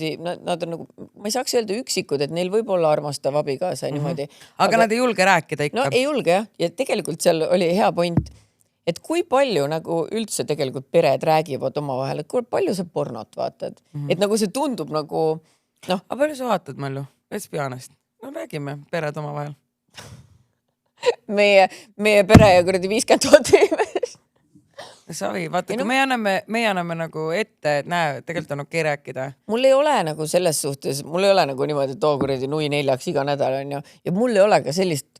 on nagu, ma ei saaks öelda üksikud, et neil võib olla armastav abigaasa niimoodi. Aga nad ei julge rääkida ikka. No ei julge jah, ja tegelikult seal oli hea point, et kui palju nagu üldse tegelikult pered räägivad omavahel, et kui palju sa pornot vaatad, et nagu see tundub nagu Aga palju sa vaatad, Mallu? Let's be honest. No räägime pered omavahel. meie pere ja kuradi 50 000 inimest. Savi, vaata, kui me anname nagu ette, et näe, tegelikult on okei rääkida. Mul ei ole nagu selles suhtes, mul ei ole nagu niimoodi, et kuradi nui 4 iga nädal on ju. Ja mul ei ole ka sellist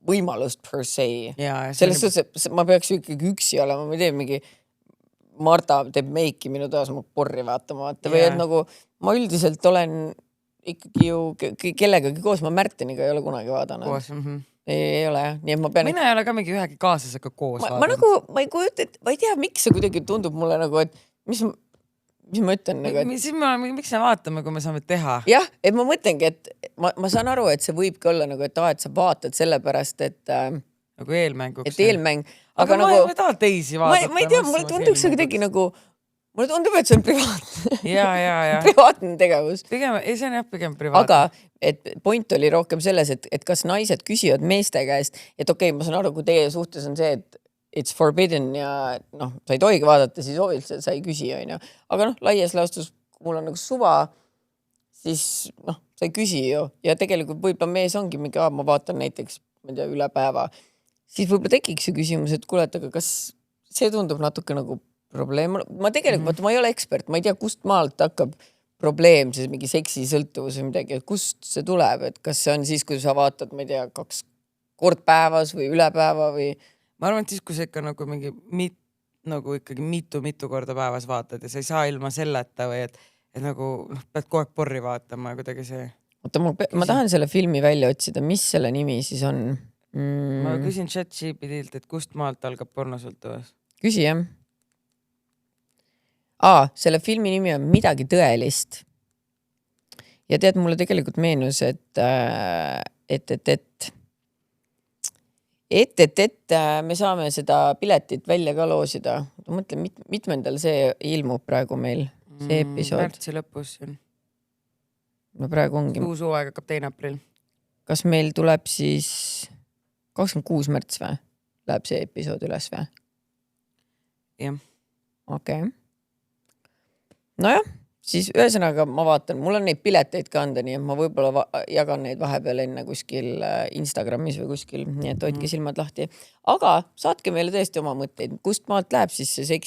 võimalust per se. Selles suhtes, ma peaks ju ikkagi üksi olema, ma teen mingi Marta teeb meiki minu toas, ma porri vaatama vaata. Või et nagu ma üldiselt olen ikkagi ju kellegagi koos, ma Märteniga ei ole kunagi vaadanud. Koos, Ei ole jah, nii et ma pean... Mina ei ole ka mingi ühegi kaaslasega koos vaadanud. Ma nagu, ma ei kujuta, et ma ei tea, miks see kuidagi tundub mulle nagu, et mis ma ütlen nagu, et... Miks me vaatame, kui me saame teha? Jah, et ma mõtlengi, et ma saan aru, et see võibki olla nagu, et sa vaatad sellepärast, et... Nagu eelmänguks. Et eelmäng. Aga nagu... ma tahan teisi vaadata. Ma ei tea, mulle tunduks see kuidagi nagu... Mulle tundub, et see on privaatne. Ja. Privaatne tegevus. See on jah pigem privaatne. Aga et point oli rohkem selles, et kas naised küsivad meeste käest, et okei, ma saan aru, kui teie suhtes on see, et it's forbidden ja sa ei tohigi vaadata, siis soovilt sa ei küsi, on ju. Aga laias laastus, kui mul on nagu suva, siis sa ei küsi ju. Ja tegelikult võib-olla mees ongi mingi, ma vaatan näiteks, ma ei tea, üle päeva. Siis võib-olla tekiks ju küsimus, et kuulet, aga kas see tundub natuke nagu probleem. Ma tegelikult, ma ei ole ekspert, ma ei tea, kust maalt hakkab probleem, see mingi seksisõltuvus või midagi, et kust see tuleb, et kas see on siis, kui sa vaatad, ma ei tea, 2 kord päevas või üle päeva või... Ma arvan, et siis, kui sa ikka nagu mingi nagu ikkagi mitu korda päevas vaatad ja sa ei saa ilma selleta või et nagu pead kogu aeg porri vaatama ja kuidagi see... Oota, ma tahan selle filmi välja otsida, mis selle nimi siis on? Ma küsin ChatGPT-lt, et kust maalt algab pornosõltuvus? Küsi, jah. Selle filmi nimi on Midagi tõelist. Ja tead, mulle tegelikult meenus, et me saame seda piletit välja ka loosida. Ma mõtlen, mitmendal see ilmub praegu meil, see episood. Märtsi lõpus. No praegu ongi. Uus hooaeg hakkab 2. aprill. Kas meil tuleb siis 26 märts või? Läheb see episood üles või? Jah. Okei. Nojah, siis ühesõnaga ma vaatan, mul on neid pileteid ka anda, nii et ma võib-olla jagan neid vahepeal enne kuskil Instagramis või kuskil, nii et hoidke silmad lahti. Aga saatke meile tõesti oma mõtteid, kust maalt läheb siis see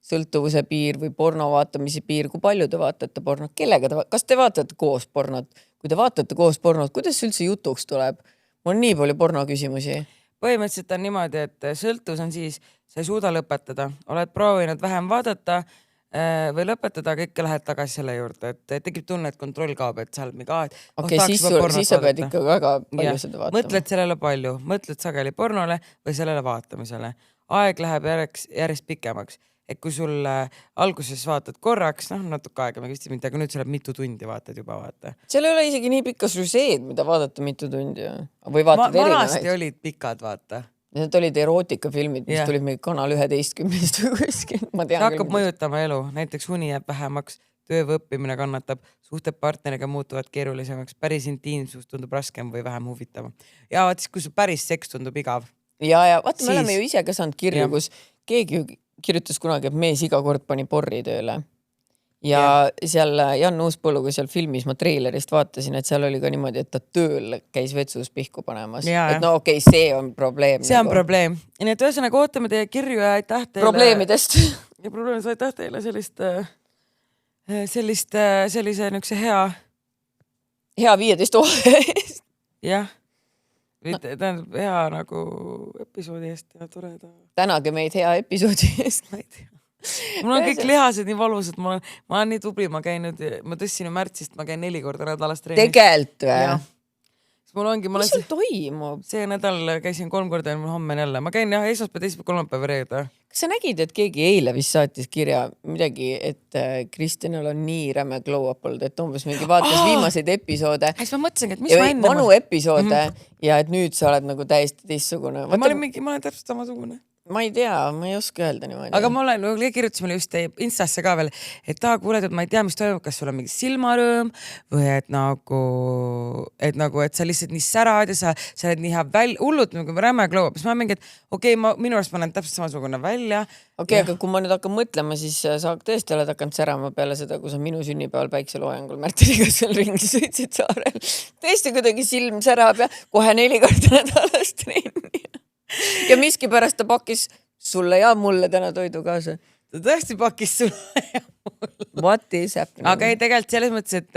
sõltuvuse piir või porno vaatamise piir, kui palju te vaatate pornot, kellega kas te vaatate koos pornot? Kui te vaatate koos pornot, kuidas see üldse jutuks tuleb? Mul on nii palju porno küsimusi. Põhimõtteliselt on niimoodi, et sõltuvus on siis, sa ei suuda lõpetada, oled proovinud vähem vaadata või lõpetada, kõik lähed tagasi selle juurde, et tekib tunne, et kontroll kaob, et sa oled mingi siis sa pead ikka väga palju seda vaatama. Mõtled sellele palju, mõtled sageli pornole või sellele vaatamisele. Aeg läheb järjest pikemaks. Et kui sul alguses vaatad korraks, natuke aega, ma vist mitte, aga nüüd sa oled mitu tundi vaatad juba, vaata. Seal ei ole isegi nii pikka žüseed, mida vaadata mitu tundi. Või vaatad vanasti olid pikad, vaata. Need olid erootikafilmid, mis tulid meil kanal 11 või kuskil. See hakkab mõjutama elu, näiteks uni jääb vähemaks, töö või õppimine kannatab, suhted partneriga muutuvad keerulisemaks, päris intiimsus tundub raskem või vähem huvitav. Ja vaat siis, kui sul päris seks tundub igav. Ja vaata, me oleme ju ise ka saanud kirju, kus keegi kirjutas kunagi, et mees iga kord pani porri tööle. Ja seal Jan Uuspõlluga seal filmis ma treilerist vaatasin, et seal oli ka niimoodi, et ta tööl käis vetsus pihku panemas. Et no okei, see on probleem. See on probleem. Ja nii, et ühesõnaga ootame teie kirju ja aitäh teile. Probleemidest. Ja probleemidest aitäh teile sellise nükse hea 15 eest. Jah. Tähendab hea nagu episoodi eest ja toreda. Tänage meid hea episoodi eest. Ma ei tea. Mul on kõik lihased nii valusad, ma olen nii tubli, ma tõssin ju märtsist, ma käin 4 korda nädalas treenis. Tegelt või? Mis sul toimub? See nädal käisin 3 korda ja mul homme jälle. Ma käin esmaspäev, teisipäev, kolmapäev, reede. Kas sa nägid, et keegi eile vist saatis kirja midagi, et Kristjanil on nii räme glow up olnud, et umbes mingi vaatas viimaseid episoode. Siis ma mõtlesingi, et mis ma enne... Vanu episoode ja et nüüd sa oled nagu täiesti teistsugune. Ma olen täpselt samasugune. Ma ei tea, ma ei oska öelda niimoodi. Aga ma kirjutasin mulle just Instasse ka veel, et kuuled, et ma ei tea, mis toimub, kas sul on mingi silmarõõm või et sa lihtsalt nii särad ja sa oled nii hea hullud nagu räme glow up. Siis ma mingi, et minu arust ma olen täpselt samasugune välja. Aga kui ma nüüd hakkan mõtlema, siis sa tõesti oled hakanud särama peale seda, kui sa minu sünnipäeval päikseloojangul Märtiliga seal ringi sõitsid saarel. Tõesti kuidagi silm särab ja kohe 4 korda nädalas trenni. Ja miski pärast ta pakkis sulle ja mulle täna toidu kaasa. Ta tõesti pakkis sulle ja mulle. What is happening? Aga ei, tegelikult selles mõttes, et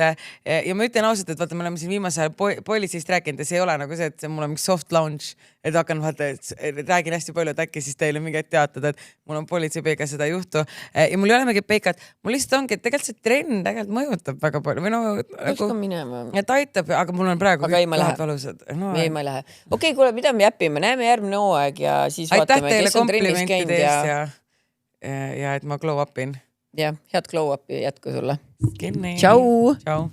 ja ma ütlen ausalt, et vaata, me oleme siin viimase politseist rääkinud ja see ei ole nagu see, et see mul on mingi soft launch, et hakkan vaata, et räägin hästi palju, et äkki siis teile mingi teatada, et mul on politseipeika seda juhtu ja mul ei ole mingi peikat. Mul lihtsalt ongi, et tegelikult see trenn tegelikult mõjutab väga palju. Et aitab, aga mul on praegu kõik valusad. Ei, ma ei lähe. Okei, kuule, mida me jäpime? Näeme järgmine hooaeg ja siis vaatame, kes on trennis käinud ja et ma glow upin. Ja, head glow upi jätku sulle. Kinni. Tšau! Tšau!